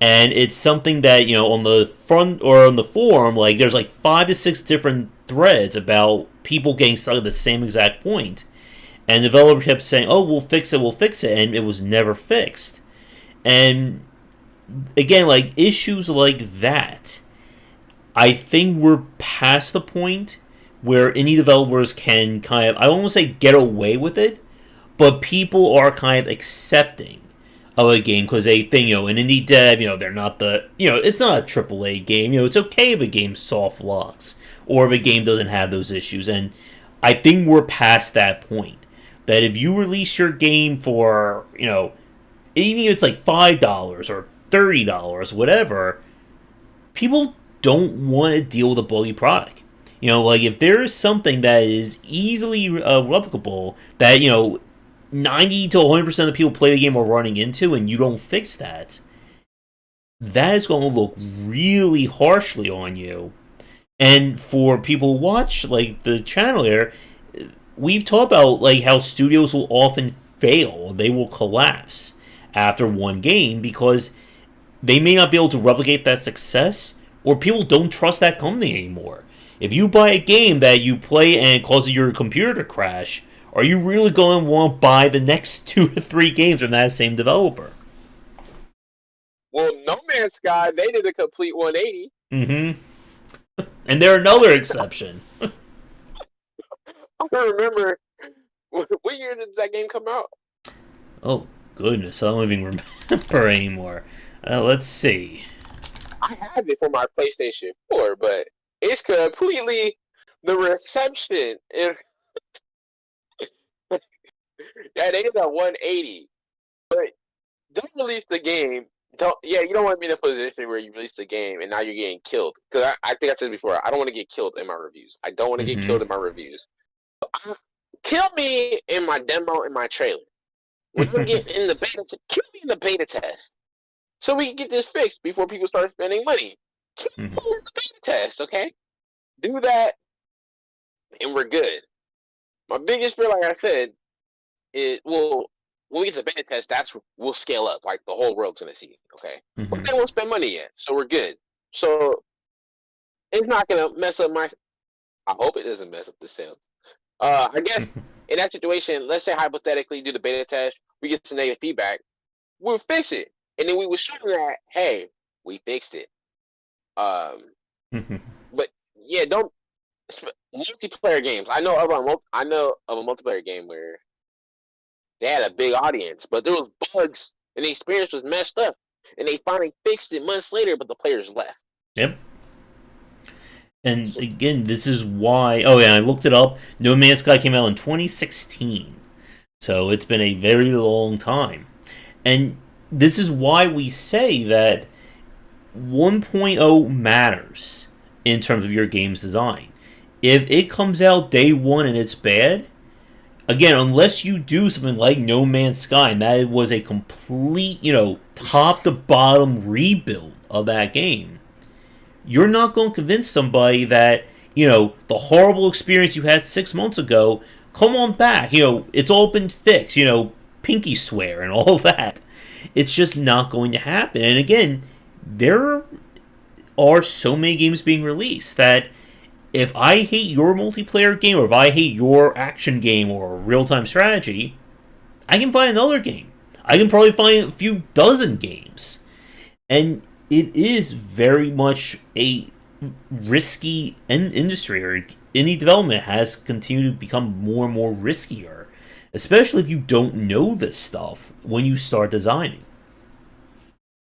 And it's something that, on the front or on the forum, like there's like 5 to 6 different threads about people getting stuck at the same exact point. And the developer kept saying, "Oh, we'll fix it," and it was never fixed. And again, like issues like that, I think we're past the point where indie developers can kind of, I don't want to say get away with it, but people are kind of accepting of a game because they think, an indie dev, they're not it's not a AAA game. It's okay if a game soft locks or if a game doesn't have those issues. And I think we're past that point. That if you release your game for, even if it's like $5 or $30, whatever, people don't want to deal with a buggy product. Like if there is something that is easily replicable that 90 to 100% of the people play the game are running into, and you don't fix that, that is going to look really harshly on you. And for people who watch like the channel here, we've talked about like how studios will often fail; they will collapse after one game because they may not be able to replicate that success, or people don't trust that company anymore. If you buy a game that you play and it causes your computer to crash, are you really going to want to buy the next 2 to 3 games from that same developer? Well, No Man's Sky, they did a complete 180. Mm-hmm. And they're another exception. I don't remember what year did that game come out? Oh goodness, I don't even remember anymore. Let's see. I have it for my PlayStation 4, but it's completely the reception is yeah, they did a 180. But don't release the game. Don't you don't want to be in a position where you release the game and now you're getting killed. Because I think I said before, I don't want to get killed in my reviews. I don't want to get Mm-hmm. killed in my reviews. Kill me in my demo and my trailer. When I get in the beta, kill me in the beta test, so we can get this fixed before people start spending money. Kill me in Mm-hmm. the beta test, okay? Do that, and we're good. My biggest fear, like I said, is when we get the beta test, we'll scale up, like the whole world's gonna see, okay? But Mm-hmm. they won't spend money yet, so we're good. So it's not gonna mess up my. I hope it doesn't mess up the sales. I guess in that situation, let's say hypothetically, do the beta test, we get some negative feedback, we'll fix it, and then we will show them that, hey, we fixed it. But yeah, don't multiplayer games. I know of a multiplayer game where they had a big audience, but there was bugs and the experience was messed up, and they finally fixed it months later, but the players left. Yep. And again, this is why. Oh yeah, I looked it up. No Man's Sky came out in 2016, so it's been a very long time. And this is why we say that 1.0 matters in terms of your game's design. If it comes out day one and it's bad, again, unless you do something like No Man's Sky, and that was a complete, top to bottom rebuild of that game, you're not going to convince somebody that, the horrible experience you had 6 months ago, come on back. It's all been fixed, pinky swear and all that. It's just not going to happen. And again, there are so many games being released that if I hate your multiplayer game or if I hate your action game or real time strategy, I can find another game. I can probably find a few dozen games. And it is very much a risky industry, or indie development has continued to become more and more riskier, especially if you don't know this stuff when you start designing.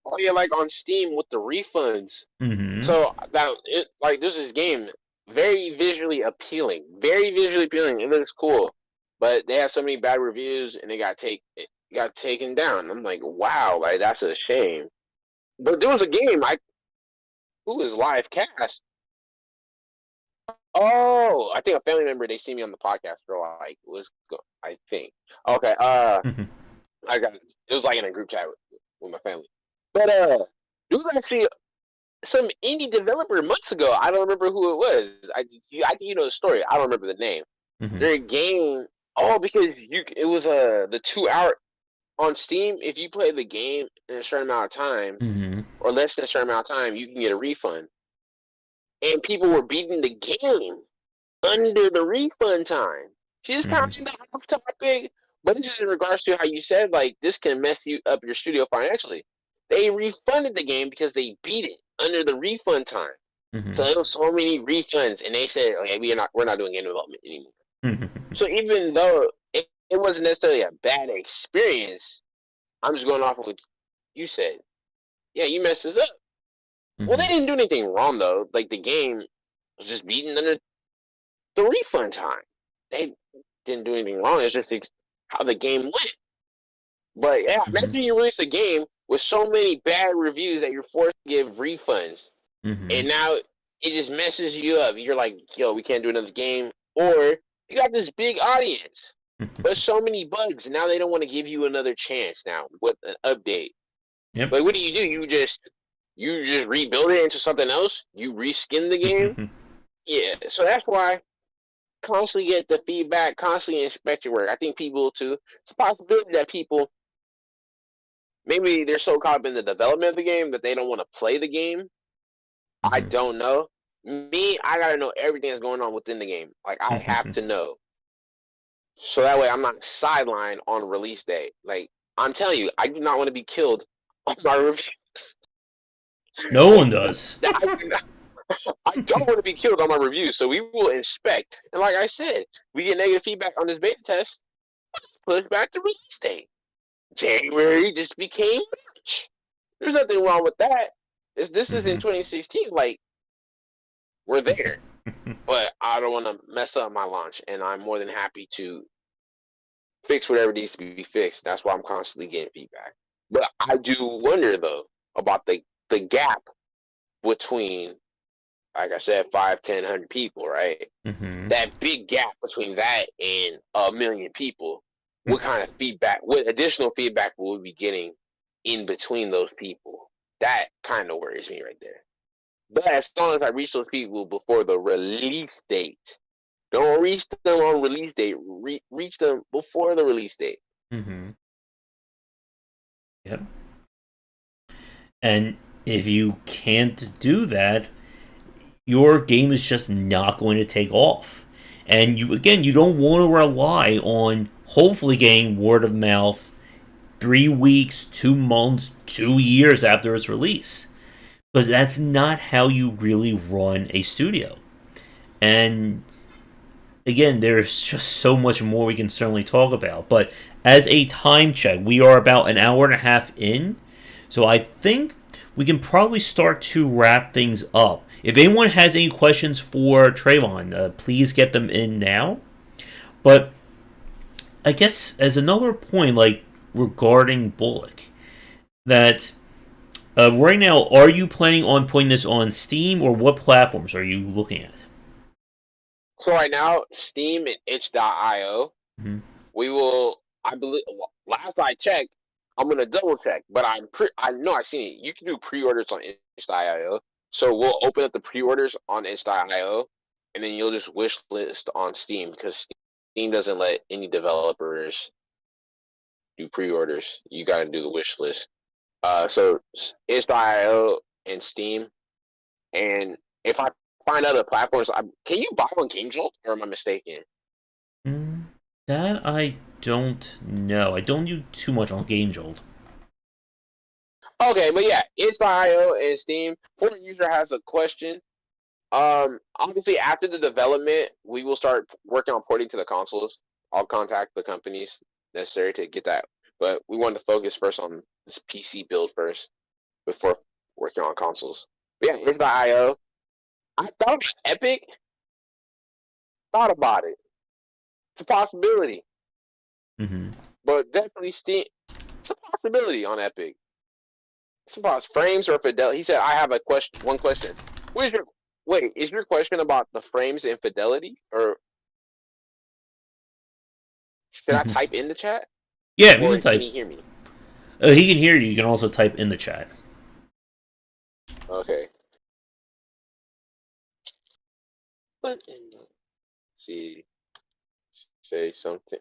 Oh yeah, like on Steam with the refunds. Mm-hmm. So that it like there's this game very visually appealing. It looks cool, but they have so many bad reviews and it got taken down. I'm like, wow, like that's a shame. But there was a game I who was live cast. Oh, I think a family member they see me on the podcast. Bro, like I think okay. I got it. It was like in a group chat with my family. But there was actually some indie developer months ago. I don't remember who it was. I think you know the story. I don't remember the name. Mm-hmm. Their game. Oh, because it was the 2 hour on Steam. If you play the game in a certain amount of time Mm-hmm. or less than a certain amount of time, you can get a refund. And people were beating the game under the refund time. She's kind Mm-hmm. of off topic, but this is in regards to how you said like this can mess you up your studio financially. They refunded the game because they beat it under the refund time. So Mm-hmm. there was so many refunds, and they said, "Okay, we're not doing game development anymore." Mm-hmm. So even though it wasn't necessarily a bad experience, I'm just going off of what you said. Yeah, you messed us up. Well, they Mm-hmm. didn't do anything wrong though. Like the game was just beaten under the refund time. They didn't do anything wrong. It's just how the game went. But yeah, Mm-hmm. imagine you release a game with so many bad reviews that you're forced to give refunds, Mm-hmm. and now it just messes you up. You're like, yo, we can't do another game, or you got this big audience, but so many bugs. And now they don't want to give you another chance. Now with an update, Yep. but what do? You just rebuild it into something else. You reskin the game. Yeah, so that's why constantly get the feedback, constantly inspect your work. I think people too. It's a possibility that people maybe they're so caught up in the development of the game that they don't want to play the game. I Mm-hmm. don't know. Me, I gotta know everything that's going on within the game. Like I have Mm-hmm. to know, so that way I'm not sidelined on release day. Like I'm telling you, I do not want to be killed on my reviews. No Like one does. I don't want to be killed on my reviews. So we will inspect, and like I said, we get negative feedback on this beta test. Push back the release date. January just became March. There's nothing wrong with that. This is in Mm-hmm. 2016. Like we're there, but I don't want to mess up my launch, and I'm more than happy to fix whatever needs to be fixed. That's why I'm constantly getting feedback. But I do wonder though about the gap between, like I said, 5, 10, 100 people, right? Mm-hmm. That big gap between that and a million people. What kind of feedback? What additional feedback will we be getting in between those people? That kind of worries me right there. But as long as I reach those people before the release date, don't reach them on release date. Reach them before the release date. Mm-hmm. Yep. And if you can't do that, your game is just not going to take off. And you don't want to rely on hopefully getting word of mouth 3 weeks, 2 months, 2 years after its release, because that's not how you really run a studio. And again, there's just so much more we can certainly talk about. But as a time check, we are about an hour and a half in, so I think we can probably start to wrap things up. If anyone has any questions for Traevon, please get them in now. But I guess as another point, like regarding Bullock, that right now, are you planning on putting this on Steam, or what platforms are you looking at? So right now, Steam and itch.io, Mm-hmm. we will, I believe, last I checked, I'm gonna double check, but I know I've seen it. You can do pre-orders on itch.io. So we'll open up the pre-orders on itch.io, and then you'll just wish list on Steam because Steam doesn't let any developers do pre-orders. You got to do the wish list. So itch.io and Steam, and if I find other platforms, can you buy on GameJolt, or am I mistaken? Mm, that I don't know. I don't do too much on GameJolt. Okay, but yeah, itch.io and Steam. Before a user has a question, obviously after the development, we will start working on porting to the consoles. I'll contact the companies necessary to get that, but we want to focus first on this PC build first before working on consoles. But yeah, itch.io. I thought Epic. Thought about it. It's a possibility, Mm-hmm. but definitely Steam. It's a possibility on Epic. It's about frames or fidelity. He said, "I have a question. One question. What is your wait? Is your question about the frames and fidelity, or should I Mm-hmm. type in the chat, Yeah, you or can can type. he hear me?" He can hear you. You can also type in the chat. Okay. But see, say something.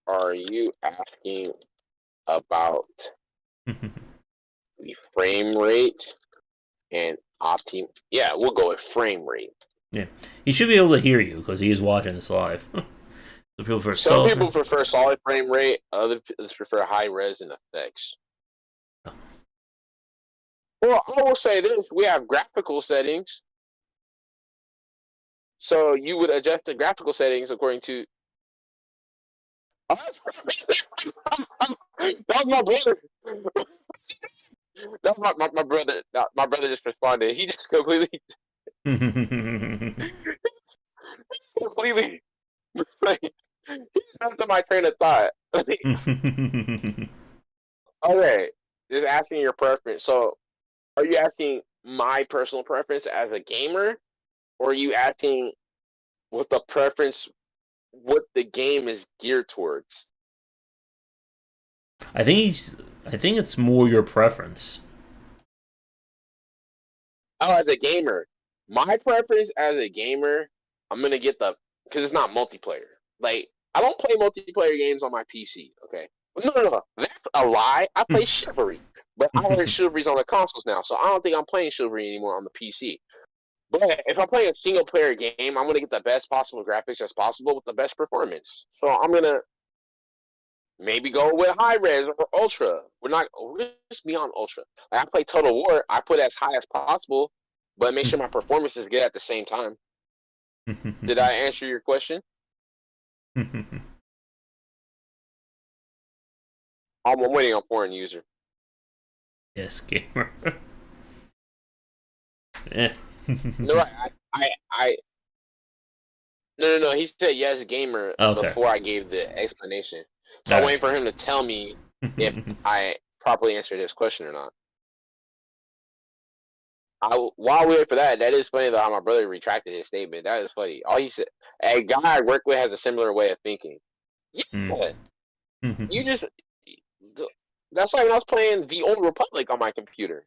Are you asking about the frame rate and optim? Yeah, we'll go with frame rate. Yeah, he should be able to hear you because he is watching this live. So people for Some solid. people prefer solid frame rate. Others prefer high res and effects. Well, I will say this: we have graphical settings, so you would adjust the graphical settings according to. Oh, that was my brother. That's my brother. My brother just responded. He just completely like, he after my train of thought. Okay, just asking your preference. So, are you asking my personal preference as a gamer, or are you asking what the preference, what the game is geared towards? I think he's. I think it's more your preference. Oh, as a gamer, my preference as a gamer, I'm gonna get the because it's not multiplayer. Like I don't play multiplayer games on my PC. Okay, no, that's a lie. I play Chivalry, but I learned Chivalry's on the consoles now, so I don't think I'm playing Chivalry anymore on the PC. But if I'm playing a single player game, I'm gonna get the best possible graphics as possible with the best performance. So I'm gonna maybe go with high res or ultra. We're just beyond ultra. Like I play Total War, I put as high as possible, but make sure my performance is good at the same time. Did I answer your question? I'm waiting on foreign user. Yes, gamer. Eh. No, I no. He said yes, gamer Okay. before I gave the explanation. So All I'm right. waiting for him to tell me if I properly answered his question or not. While we wait for that, that is funny though how my brother retracted his statement. That is funny. All he said, a guy I work with has a similar way of thinking. Yeah, you just that's like when I was playing the Old Republic on my computer.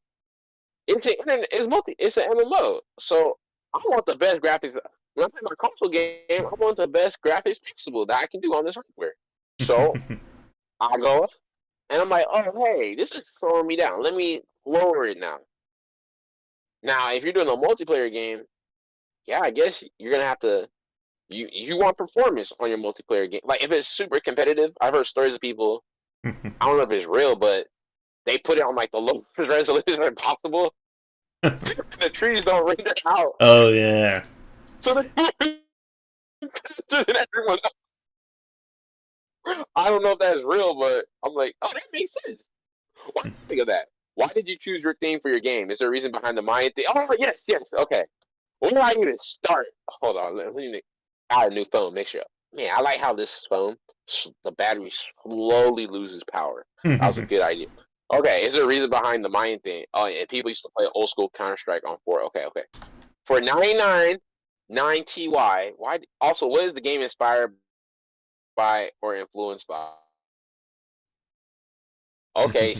It's an internet, it's an MMO. So I want the best graphics. When I play my console game, I want the best graphics possible that I can do on this hardware. So I go and I'm like, oh hey, this is slowing me down. Let me lower it now. Now, if you're doing a multiplayer game, yeah, I guess you're gonna have to. You want performance on your multiplayer game. Like if it's super competitive, I've heard stories of people. I don't know if it's real, but they put it on like the lowest resolution possible. The trees don't render out, Oh yeah. so the everyone. I don't know if that's real, but I'm like, oh, that makes sense. Why did you think of that? Why did you choose your theme for your game? Is there a reason behind the Mayan thing? Oh, yes, yes. Okay. Where do I even start? Hold on. Let me add a new phone. Make sure. Man, I like how this phone, the battery slowly loses power. That was a good idea. Okay, is there a reason behind the Mayan thing? Oh, and people used to play old school Counter Strike on 4. Okay, okay. For 99 TY, why? Also, what is the game inspired by or influenced by? Okay,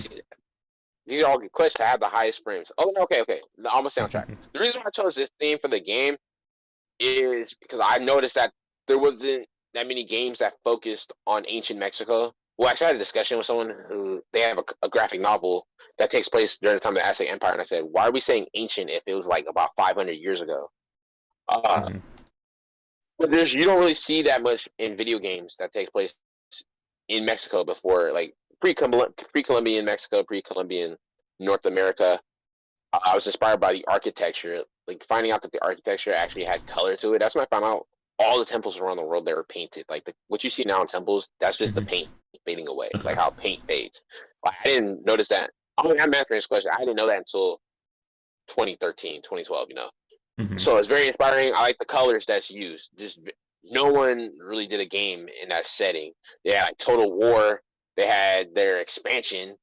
these are all good questions. I have the highest frames. Oh, okay, okay. No, I'm gonna stay on track. The reason why I chose this theme for the game is because I noticed that there wasn't that many games that focused on ancient Mexico. Well, I actually had a discussion with someone who they have a graphic novel that takes place during the time of the Aztec Empire, and I said, "Why are we saying ancient if it was like about 500 years ago?" Uh, but you don't really see that much in video games that takes place in Mexico before, like pre-Columbian Mexico, pre-Columbian North America. I was inspired by the architecture, like finding out that the architecture actually had color to it. That's when I found out all the temples around the world they were painted. Like what you see now in temples, that's just the paint fading away, like how paint fades. Like I didn't notice that. I'm answering this question. I didn't know that until 2013, 2012. So it's very inspiring. I like the colors that's used. Just no one really did a game in that setting. They had like Total War. They had their expansion,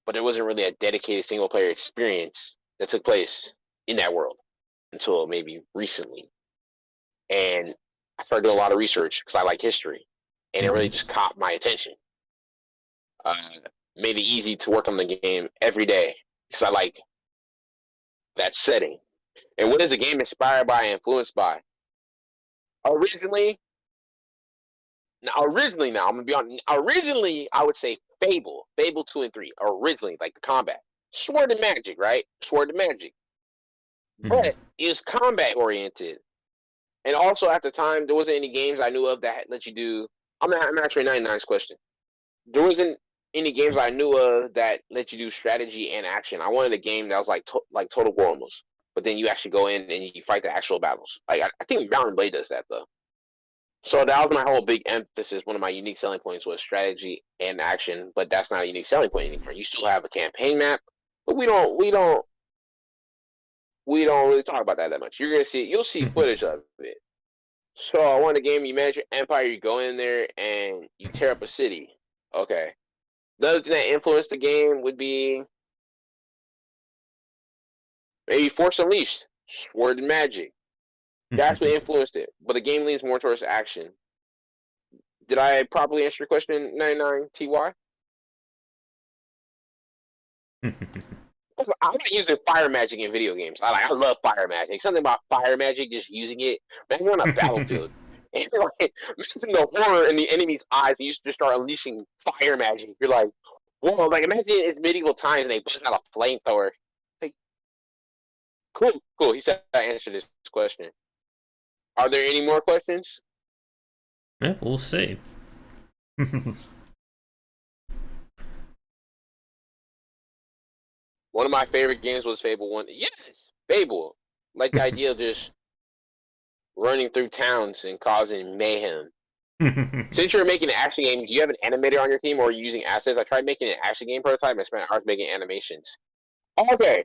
but there wasn't really a dedicated single player experience that took place in that world until maybe recently. And I started doing a lot of research because I like history, and it really just caught my attention. Uh, Made it easy to work on the game every day because I like that setting. And what is the game inspired by and influenced by? Originally, now I'm gonna be honest. Originally, I would say Fable 2 and 3. Originally, like the combat, Sword and Magic, right? Sword and Magic, but it was combat oriented. And also at the time, there wasn't any games I knew of that let you do. I'm answering 99's question. There wasn't any games I knew of that let you do strategy and action. I wanted a game that was like Total War almost, but then you actually go in and you fight the actual battles. Like I think Mountain Blade does that though. So that was my whole big emphasis. One of my unique selling points was strategy and action, but that's not a unique selling point anymore. You still have a campaign map, but we don't really talk about that much. You'll see footage of it. So I want a game you manage your empire, you go in there and you tear up a city. Okay. The other thing that influenced the game would be maybe Force Unleashed, Sword and Magic. That's what influenced it. But the game leans more towards action. Did I properly answer your question, 99 TY? I'm not using fire magic in video games. I love fire magic. Something about fire magic, just using it. Man, you're on a battlefield. And you're like, imagine the horror in the enemy's eyes, and you just start unleashing fire magic. You're like, whoa, like imagine it's medieval times and they bust out a flamethrower. Like, cool, cool. He said I answered this question. Are there any more questions? Yeah, we'll see. One of my favorite games was Fable 1. Yes, Fable. Like the idea of just running through towns and causing mayhem. Since you're making an action game, do you have an animator on your team or are you using assets? I tried making an action game prototype and spent hours making animations. Okay.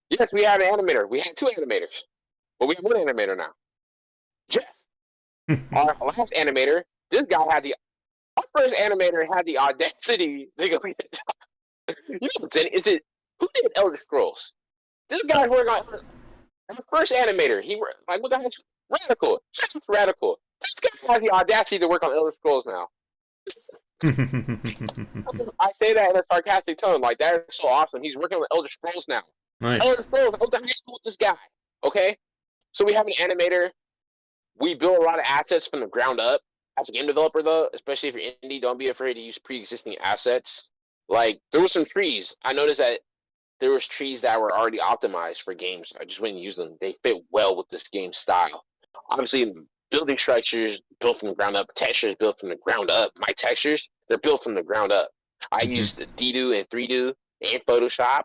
Yes, we have an animator. We had two animators. But we have one animator now. Jeff. Our last animator, this guy had the our first animator had the audacity to go you know what's in it? Is it who did Elder Scrolls? This guy's working on our first animator. He like what the heck? Radical. That's radical. This guy has the audacity to work on Elder Scrolls now. I say that in a sarcastic tone. Like that is so awesome. He's working on Elder Scrolls now. Nice. Elder Scrolls. What the heck with this guy? Okay. So we have an animator. We build a lot of assets from the ground up. As a game developer, though, especially if you're indie, don't be afraid to use pre-existing assets. Like there were some trees. I noticed that there was trees that were already optimized for games. I just wouldn't use them. They fit well with this game style. Obviously, building structures built from the ground up, textures built from the ground up. My textures, they're built from the ground up. I used the D-Do and 3Do and Photoshop.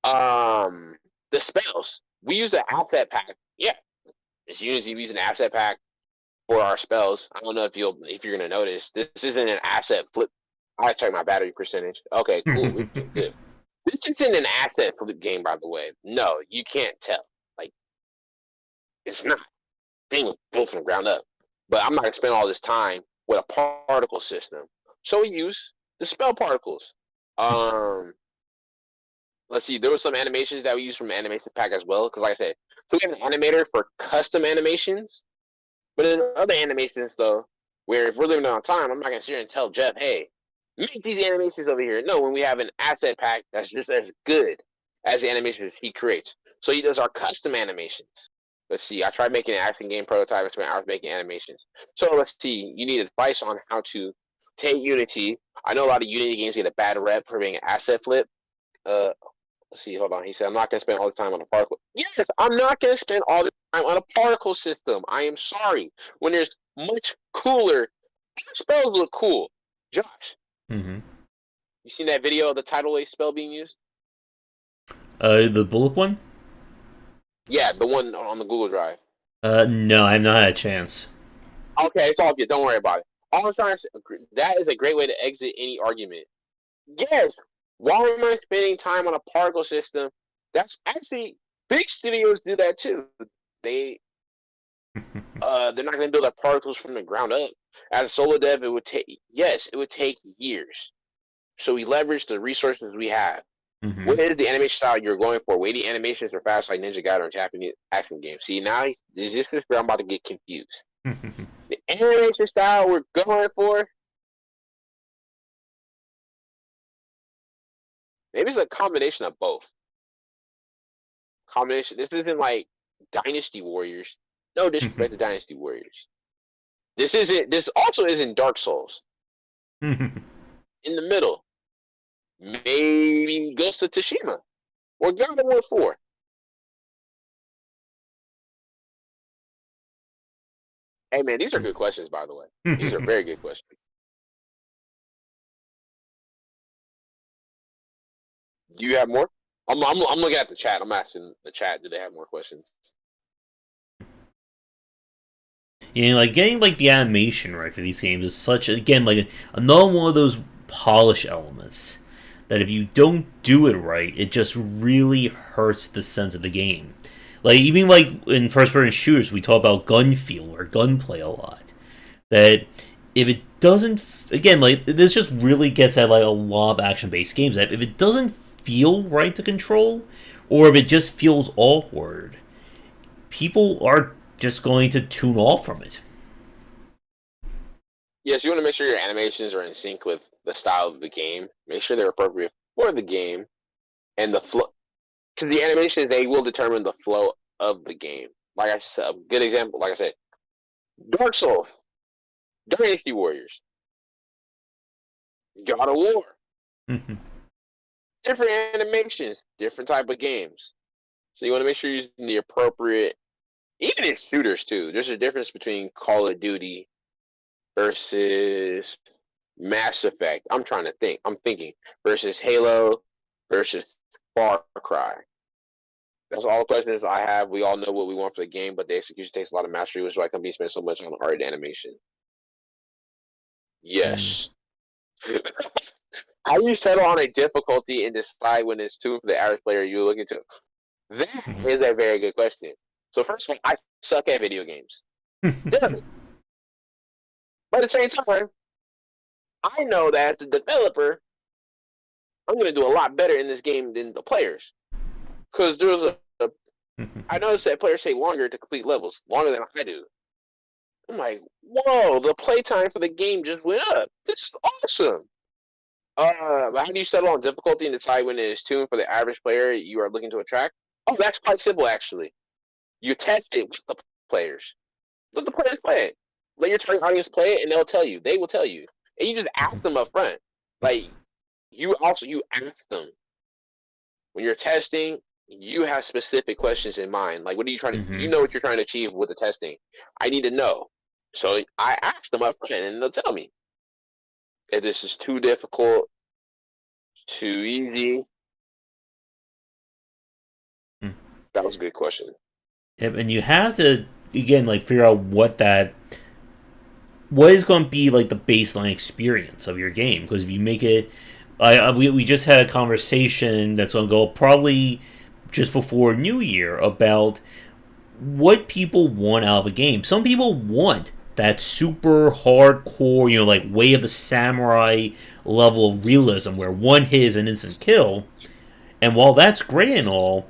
The spells. We use the asset pack. Yeah, it's Unity. We use an asset pack for our spells. I don't know if you're gonna notice. This isn't an asset flip. I check my battery percentage. Okay, cool. We're good. This isn't an asset flip game, by the way. No, you can't tell. Like, it's not. Thing was built from the ground up. But I'm not gonna spend all this time with a particle system. So we use the spell particles. Let's see. There was some animations that we used from animation pack as well. Because like I said, so we have an animator for custom animations. But there's other animations though, where if we're limited on time, I'm not gonna sit here and tell Jeff, hey, make these animations over here. No, when we have an asset pack that's just as good as the animations he creates. So he does our custom animations. Let's see, I tried making an action game prototype, I spent hours making animations. So let's see, you need advice on how to take Unity. I know a lot of Unity games get a bad rep for being an asset flip. Let's see, hold on. He said, I'm not going to spend all the time on a particle. Yes, I'm not going to spend all the time on a particle system. I am sorry. When there's much cooler, spells look cool. Josh, you seen that video of the tidal wave spell being used? The Buluk one? Yeah, the one on the Google Drive. No, I've not had a chance. Okay, it's all good. Don't worry about it. All I'm trying to say, that is a great way to exit any argument. Yes, why am I spending time on a particle system? That's actually, big studios do that too. They're not going to build their particles from the ground up. As a solo dev, it would take years. So we leverage the resources we have. What is the animation style you're going for? Wavy animations are fast like Ninja Gaiden or Japanese action games. See, now this is where I'm about to get confused. The animation style we're going for, maybe it's a combination of both. This isn't like Dynasty Warriors. No disrespect to Dynasty Warriors. This also isn't Dark Souls. In the middle. Maybe Ghost of Tsushima. Or God of War 4. Hey man, these are good questions, by the way. These are very good questions. Do you have more? I'm looking at the chat. I'm asking the chat, do they have more questions? Yeah, like getting like the animation right for these games is such again like another one of those polish elements that if you don't do it right, it just really hurts the sense of the game. Like even like in first-person shooters, we talk about gun feel or gunplay a lot. That if it doesn't, again, like this just really gets at like a lot of action-based games. That if it doesn't feel right to control, or if it just feels awkward, people are just going to tune off from it. Yes, you want to make sure your animations are in sync with the style of the game. Make sure they're appropriate for the game and the flow. Because the animations, they will determine the flow of the game. Like I said, a good example, like I said, Dark Souls, Dynasty Warriors, God of War. Different animations, different type of games. So you want to make sure you're using the appropriate, even in shooters too. There's a difference between Call of Duty versus Mass Effect. I'm trying to think. I'm thinking versus Halo versus Far Cry. That's all the questions I have. We all know what we want for the game, but the execution takes a lot of mastery, which is why companies spend so much on art and animation. Yes. How do you settle on a difficulty and decide when it's tuned for the average player you're looking to? That is a very good question. So first of all, I suck at video games. But at the same time, I know that as a developer, I'm going to do a lot better in this game than the players. Because I noticed that players take longer to complete levels, longer than I do. I'm like, whoa, the playtime for the game just went up. This is awesome. How do you settle on difficulty and decide when it is tuned for the average player you are looking to attract? Oh, that's quite simple, actually. You test it with the players. Let the players play it. Let your target audience play it, and they'll tell you. They will tell you. And you just ask them up front. Like, you ask them. when you're testing, you have specific questions in mind. Like, what are you trying to? Mm-hmm. You know what you're trying to achieve with the testing. I need to know. So I ask them up front, and they'll tell me if this is too difficult, too easy. That was a good question. Yep, and you have to again like figure out what is going to be like the baseline experience of your game, because if you make it we just had a conversation that's going to go probably just before New Year about what people want out of a game. Some people want that super hardcore, like Way of the Samurai level of realism where one hit is an instant kill. And while that's great and all,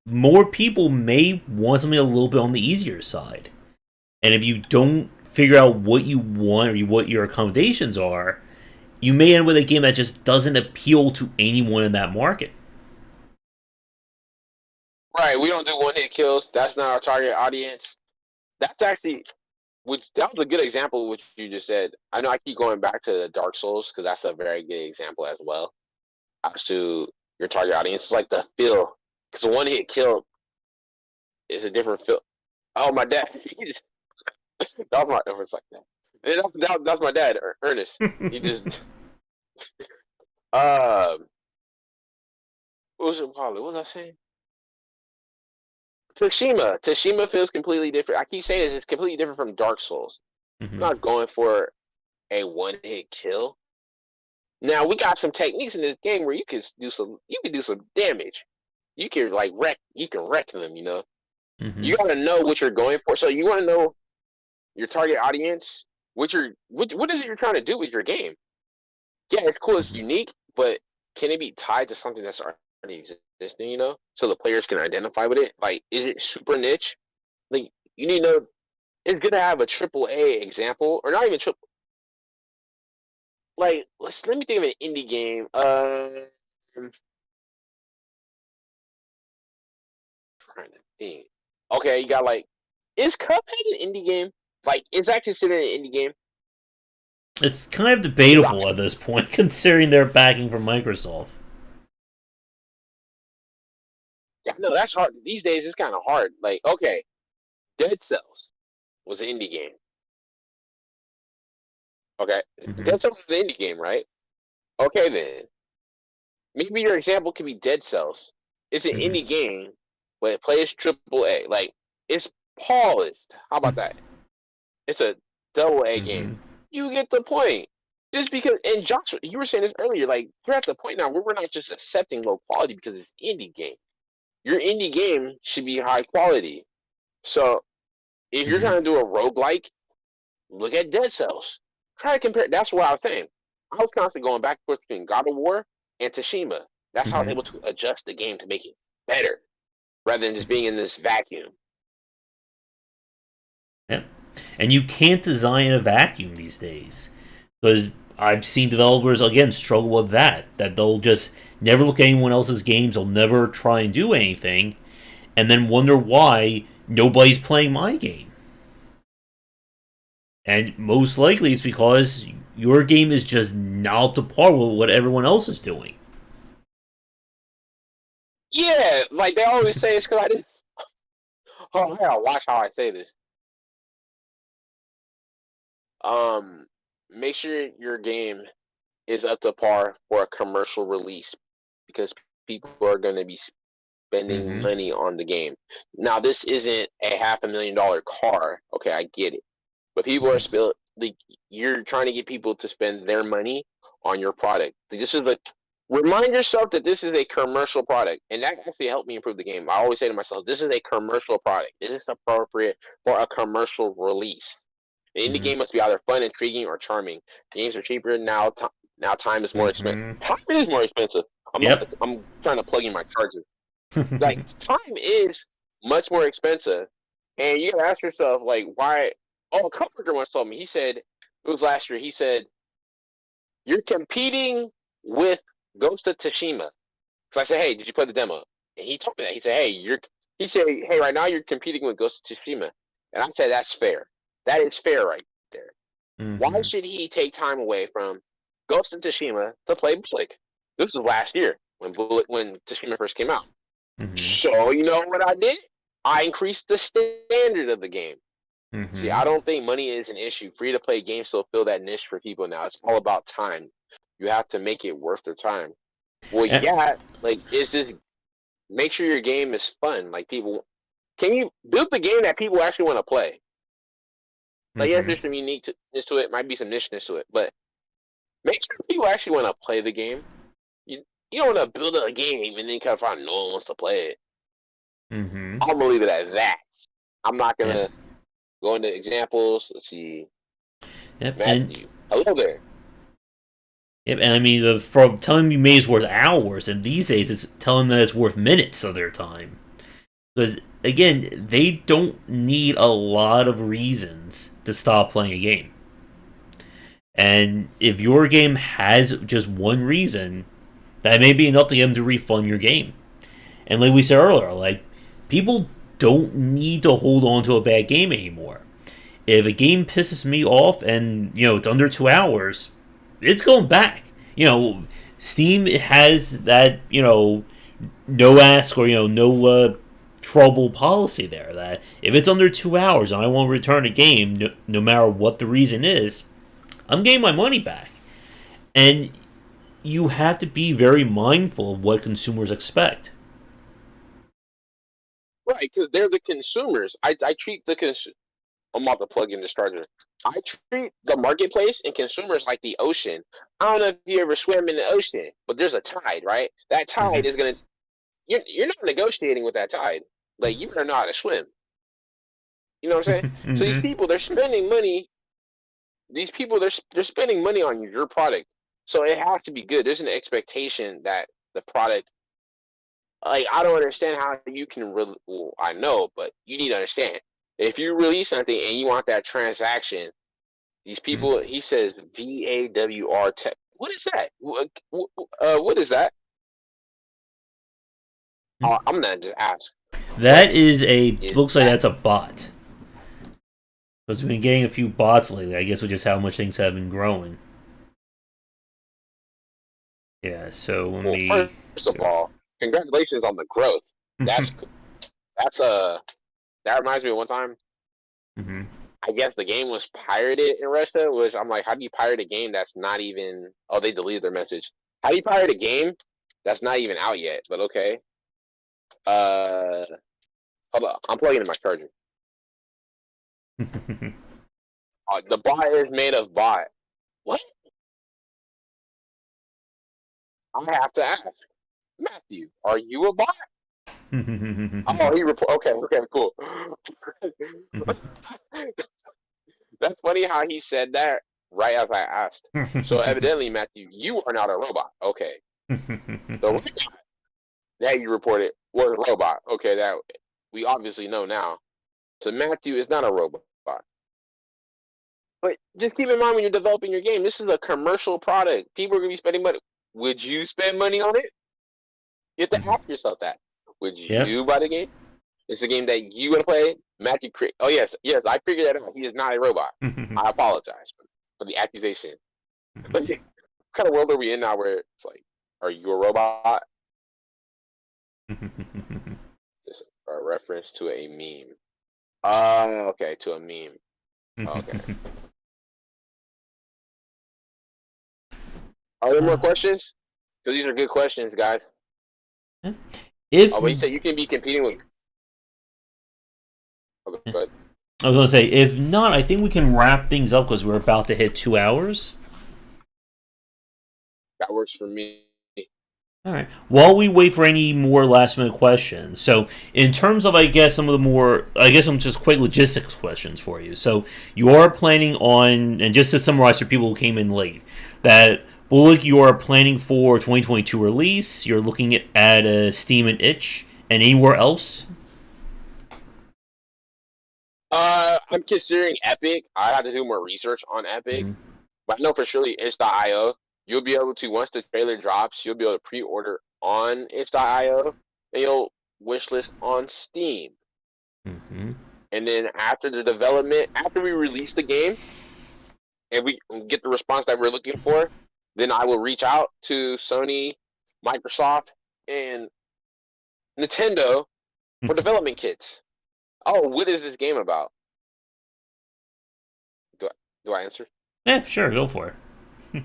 more people may want something a little bit on the easier side. And if you don't figure out what you want or what your accommodations are, you may end with a game that just doesn't appeal to anyone in that market. Right, we don't do one hit kills. That's not our target audience. That's actually, which that was a good example of what you just said. I know I keep going back to the Dark Souls because that's a very good example as well. As to your target audience, it's like the feel, because the one hit kill is a different feel. Oh, my dad, that was my, it was like that. That's my dad, Ernest. He just, what was it, What was I saying? Tashima feels completely different. I keep saying this, it's completely different from Dark Souls. I'm Mm-hmm. not going for a one hit kill. Now we got some techniques in this game where you can do some damage. You can wreck them, you know. Mm-hmm. You gotta know what you're going for. So you wanna know your target audience, what is it you're trying to do with your game? Yeah, it's cool, it's Mm-hmm. unique, but can it be tied to something that's already existing, you know? So the players can identify with it? Like, is it super niche? Like, you need to know it's good to have a triple A example, or not even triple. Like, let me think of an indie game. I'm trying to think. Okay, you got like, is Cuphead an indie game? Like, is that considered an indie game? It's kind of Because debatable at this point, considering their backing from Microsoft. yeah, no, that's hard. These days, it's kind of hard. Like, okay, Dead Cells was an indie game. Okay, Mm-hmm. Dead Cells is an indie game, right? Okay, then maybe your example could be Dead Cells. It's an Mm-hmm. indie game, but it plays triple A. Like, it's polished. How about that? It's a double A game. Mm-hmm. You get the point. Just because, and Josh, you were saying this earlier, like, we're at the point now where we're not just accepting low quality because it's indie game. Your indie game should be high quality. So if you're Mm-hmm. trying to do a roguelike, look at Dead Cells. Try to compare. That's what I was saying. I was constantly going back and forth between God of War and Tashima. That's how I was Mm-hmm. able to adjust the game to make it better rather than just being in this vacuum. Yep. And you can't design a vacuum these days, because I've seen developers again struggle with that. That they'll just never look at anyone else's games. They'll never try and do anything, and then wonder why nobody's playing my game. And most likely it's because your game is just not up to par with what everyone else is doing. Yeah, like they always say, it's because I didn't. Oh, I gotta watch how I say this. Um, Make sure your game is up to par for a commercial release because people are going to be spending Mm-hmm. money on the game. Now, this isn't a $500,000 car. Okay, I get it, but people are still like, you're trying to get people to spend their money on your product. This is a remind yourself that this is a commercial product, and that actually helped me improve the game. I always say to myself, this is a commercial product. Is this appropriate for a commercial release? The indie Mm-hmm. game must be either fun, intriguing, or charming. Games are cheaper now. Now time is more expensive. Mm-hmm. Time is more expensive. Yep. I'm trying to plug in my charger. Like, time is much more expensive, and you gotta ask yourself, like, why? Oh, a coworker once told me. He said it was last year. He said you're competing with Ghost of Tsushima. So I said, hey, did you play the demo? And he told me that. He said, hey, He said, hey, right now you're competing with Ghost of Tsushima. And I said, that's fair. That is fair right there. Why Mm-hmm. should he take time away from Ghost of Tsushima to play Buluk? This was last year when Tsushima first came out. Mm-hmm. So you know what I did? I increased the standard of the game. See, Mm-hmm. I don't think money is an issue. Free to play games still fill that niche for people now. It's all about time. You have to make it worth their time. Well, And, yeah, like it's just make sure your game is fun. Like people, can you build the game that people actually want to play? Like yes, mm-hmm. there's some uniqueness to it, might be some nicheness to it, but make sure people actually want to play the game. You don't want to build a game and then kind of find no one wants to play it. Mm-hmm. I'm gonna leave it at that. I'm not Yep. gonna go into examples. Let's see, Yep. And Matthew. Hello there. yep. And I mean, from telling me May's worth hours, and these days it's telling them that it's worth minutes of their time. Because again, they don't need a lot of reasons to stop playing a game. And if your game has just one reason, that may be enough to get them to refund your game. And like we said earlier, like people don't need to hold on to a bad game anymore. If a game pisses me off and it's under 2 hours, it's going back. Steam has that no ask or no trouble policy there. That if it's under 2 hours and I want to return a game, no matter what the reason is, I'm getting my money back. And you have to be very mindful of what consumers expect. Right, because they're the consumers. I treat the I'm about to plug in this charger. I treat the marketplace and consumers like the ocean. I don't know if you ever swim in the ocean, but there's a tide, right? That tide Mm-hmm. is gonna. You're not negotiating with that tide. Like you better know how to swim. You know what I'm saying? So these Mm-hmm. people, they're spending money. These people, they're spending money on your product. So it has to be good. There's an expectation that the product. Like I don't understand how you can really. Well, I know, but you need to understand. If you release something and you want that transaction, these people, he says VAWR tech. What is that? What is that? I'm gonna just ask. That What is is looks like that? that's a bot. Because we've been getting a few bots lately. I guess with just how much things have been growing. Yeah, so let Well, me. first of all, congratulations on the growth. That's that's that reminds me of one time. Mm-hmm. I guess the game was pirated in Russia, which I'm like, how do you pirate a game that's not even? Oh, they deleted their message. How do you pirate a game that's not even out yet? But okay. Uh, hold on, I'm plugging in my charger. The bot is made of bot. What? I have to ask, Matthew, are you a bot? Oh, he report. Okay, okay, cool. That's funny how he said that right as I asked. So evidently, Matthew, you are not a robot. Okay, the robot that you reported was a robot. Okay, that we obviously know now. So Matthew is not a robot. But just keep in mind when you're developing your game, this is a commercial product. People are gonna be spending money. Would you spend money on it? You have to ask yourself that. Would Yep. you buy the game? It's a game that you want to play. Matthew Crick. Oh yes, yes, I figured that out. He is not a robot. I apologize for the accusation. But what kind of world are we in now where it's like, are you a robot? Just a reference to a meme. Okay, to a meme. Okay. Are there more questions? Because these are good questions, guys. if Oh, but you said you can be competing with. Okay, good. I was gonna say, if not, I think we can wrap things up because we're about to hit 2 hours. That works for me. All right. While we wait for any more last minute questions, so in terms of, I guess, some of the more, I guess, some just quick logistics questions for you. So you are planning on, and just to summarize for people who came in late, that Bullock, you are planning for 2022 release. You're looking at a Steam and Itch, and anywhere else. I'm considering Epic. I have to do more research on Epic, Mm-hmm. but I know for surely itch.io. You'll be able to once the trailer drops, you'll be able to pre-order on itch.io, and you'll wishlist on Steam. Mm-hmm. And then after the development, after we release the game, and we get the response that we're looking for, then I will reach out to Sony, Microsoft, and Nintendo for development kits. Oh, what is this game about? Do I, do I answer? Yeah, sure, go for it.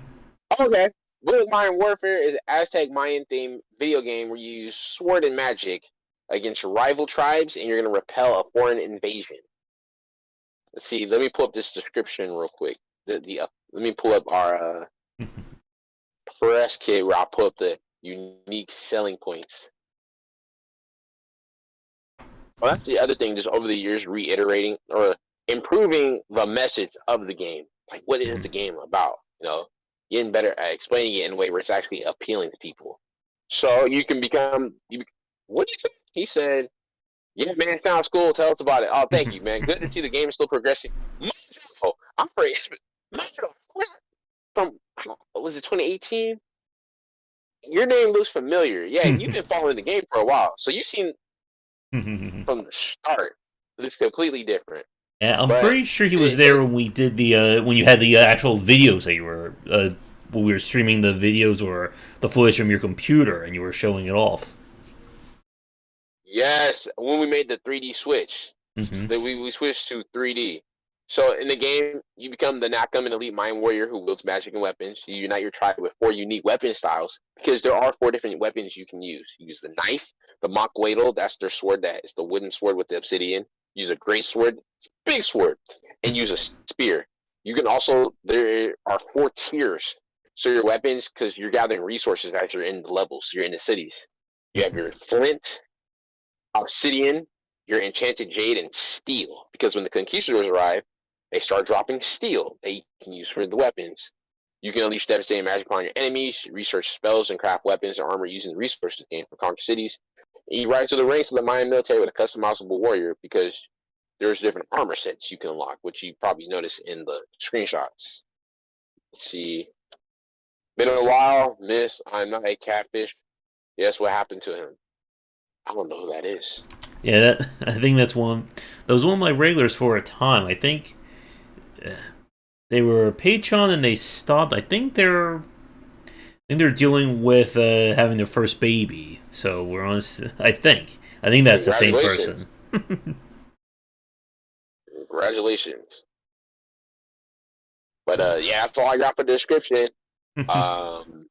Okay. Buluk Mayan Warfare is an Aztec Mayan themed video game where you use sword and magic against rival tribes and you're going to repel a foreign invasion. Let's see. Let me pull up this description real quick. Let me pull up our press kit where I'll pull up the unique selling points. Well, that's the other thing. Just over the years, reiterating or improving the message of the game. Like, what is the game about? Getting better at explaining it in a way where it's actually appealing to people. So you can become. What did you say? He said, "Yeah, man, sounds cool. Tell us about it." Oh, thank you, man. Good to see the game is still progressing. I'm afraid from was it 2018? Your name looks familiar. Yeah, and you've been following the game for a while, so you've seen from the start. It's completely different. Yeah, I'm But pretty sure he was there when we did the when you had the actual videos that you were when we were streaming the videos or the footage from your computer and you were showing it off. yes, when we made the 3D switch, that we switched to 3D. So in the game, you become the Nakam, an elite mind warrior who wields magic and weapons. You unite your tribe with 4 unique weapon styles because there are 4 different weapons you can use. You use the knife, the Makwaidel, that's their sword, that is the wooden sword with the obsidian. Use a great sword, big sword, and use a spear. You can also, there are 4 tiers. So your weapons, because you're gathering resources as you're in the levels, you're in the cities. You have your flint, obsidian, your enchanted jade, and steel. Because when the conquistadors arrive, they start dropping steel they can use for the weapons. You can unleash devastating magic upon your enemies, research spells, and craft weapons and armor using the resources gained from conquered cities. And you rise to the ranks of the Mayan military with a customizable warrior because there's different armor sets you can unlock, which you probably notice in the screenshots. Let's see. Been a while, miss. I'm not a catfish. Yes, what happened to him? I don't know who that is. Yeah, I think that was one of my regulars for a time. I think they were Patreon and they stopped. I think they're dealing with having their first baby. So we're on. I think that's the same person. Congratulations. But yeah, that's all I got for the description. Started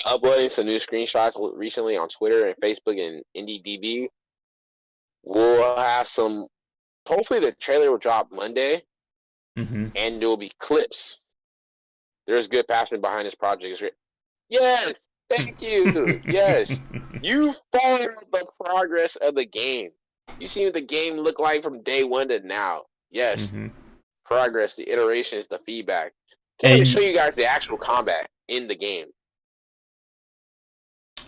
uploading some new screenshots recently on Twitter and Facebook and IndieDB. We'll have some. Hopefully, the trailer will drop Monday, and there will be clips. There's good passion behind this project. Yes, thank you. Yes, you followed the progress of the game. You see what the game look like from day 1 to now. Yes, progress, the iterations, the feedback. Can't even show you guys the actual combat in the game.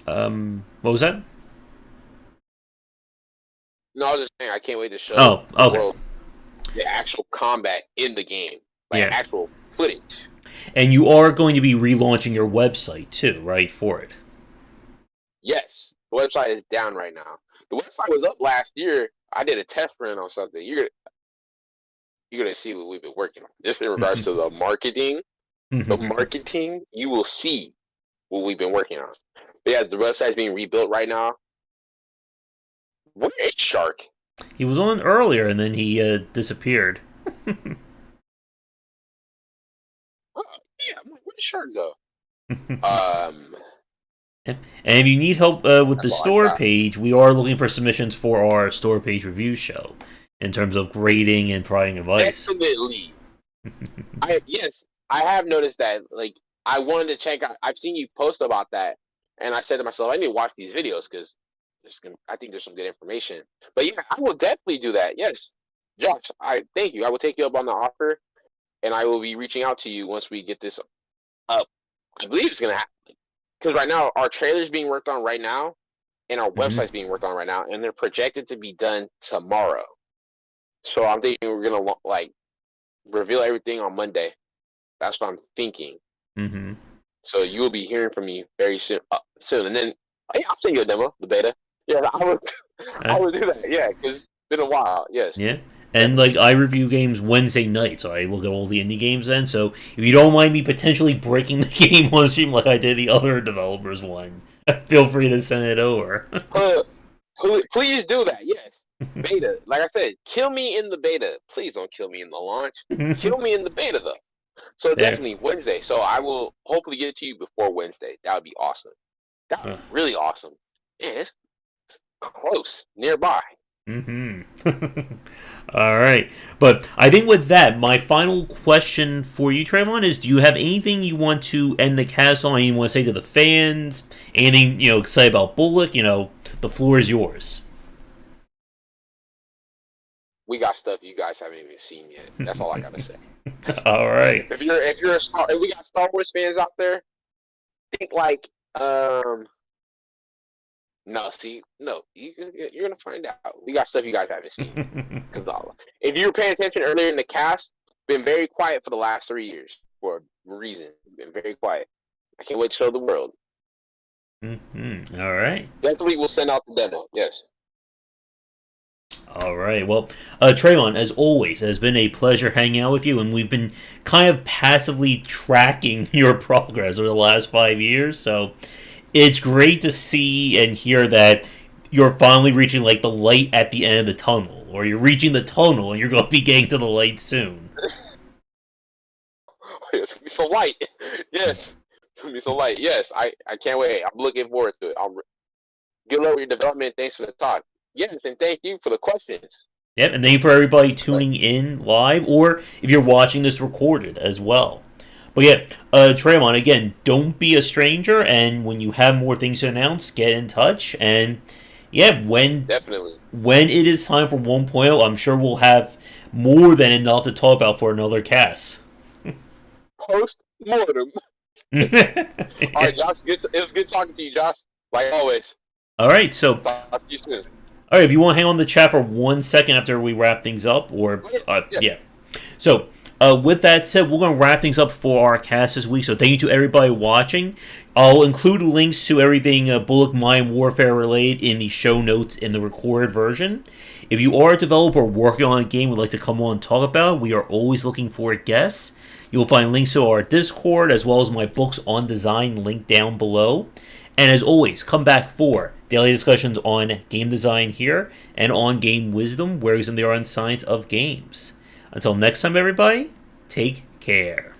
What was that? No, I was just saying I can't wait to show the world the actual combat in the game, like actual footage. And you are going to be relaunching your website too, right? For it. Yes, the website is down right now. The website was up last year. I did a test run on something. You're gonna see what we've been working on. Just in regards to the marketing, you will see what we've been working on. But yeah, the website's being rebuilt right now. Where is Shark? He was on earlier and then he disappeared. Oh, yeah, I'm like, where did Shark go? And if you need help with the store page, we are looking for submissions for our store page review show in terms of grading and providing advice. Definitely. I have noticed that. Like, I wanted to check out. I've seen you post about that, and I said to myself, I need to watch these videos because I think there's some good information. But yeah, I will definitely do that. Yes, Josh, I thank you. I will take you up on the offer, and I will be reaching out to you once we get this up. I believe it's gonna happen because right now our trailer's being worked on right now, and our website's being worked on right now, and they're projected to be done tomorrow. So I'm thinking we're gonna reveal everything on Monday. That's what I'm thinking. So you will be hearing from me very soon. And then I'll send you a demo, the beta. Yeah, I would do that. Yeah, because it's been a while. Yes. Yeah. And like I review games Wednesday night, so I look at all the indie games then. So if you don't mind me potentially breaking the game on stream like I did the other developers one, Feel free to send it over. Please do that. Yes. Beta. Like I said, kill me in the beta. Please don't kill me in the launch. Kill me in the beta though. So There. definitely Wednesday. So I will hopefully get it to you before Wednesday. That would be awesome. That would be really awesome. Yeah, it's close, nearby. All right, but I think with that, my final question for you, Traevon, is: do you have anything you want to end the cast on? Anything you want to say to the fans? Anything excited about Bullock? The floor is yours. We got stuff you guys haven't even seen yet. That's all I gotta say. All right. If we got Star Wars fans out there, think like no, see, no, you're gonna find out. We got stuff you guys haven't seen. Because if you were paying attention earlier in the cast, been very quiet for the last 3 years for a reason. Been very quiet. I can't wait to show the world. All right. Definitely, we'll send out the demo. Yes. All right. Well, Traevon, as always, it has been a pleasure hanging out with you, and we've been kind of passively tracking your progress over the last 5 years. So it's great to see and hear that you're finally reaching like the light at the end of the tunnel, or you're reaching the tunnel and you're going to be getting to the light soon. It's gonna be so light. Yes. It's gonna be so light. Yes. I can't wait. I'm looking forward to it. Good luck with your development. Thanks for the talk. Yes, and thank you for the questions. Yep, and thank you for everybody tuning in live, or if you're watching this recorded as well. But yeah, Traemon, again, don't be a stranger, and when you have more things to announce, get in touch. And yeah, Definitely. when it is time for 1.0, I'm sure we'll have more than enough to talk about for another cast. Post mortem. All right, Josh. It was good talking to you, Josh. Like always. All right, so Talk to you soon. all right, if you want to hang on the chat for 1 second after we wrap things up, or yeah. So with that said, we're going to wrap things up for our cast this week. So thank you to everybody watching. I'll include links to everything Buluk Mayan Warfare related in the show notes in the recorded version. If you are a developer working on a game would like to come on and talk about, we are always looking for guests. You'll find links to our Discord as well as my books on design linked down below. And as always, come back for daily discussions on game design here and on game wisdom, where they are on science of games. Until next time, everybody, take care.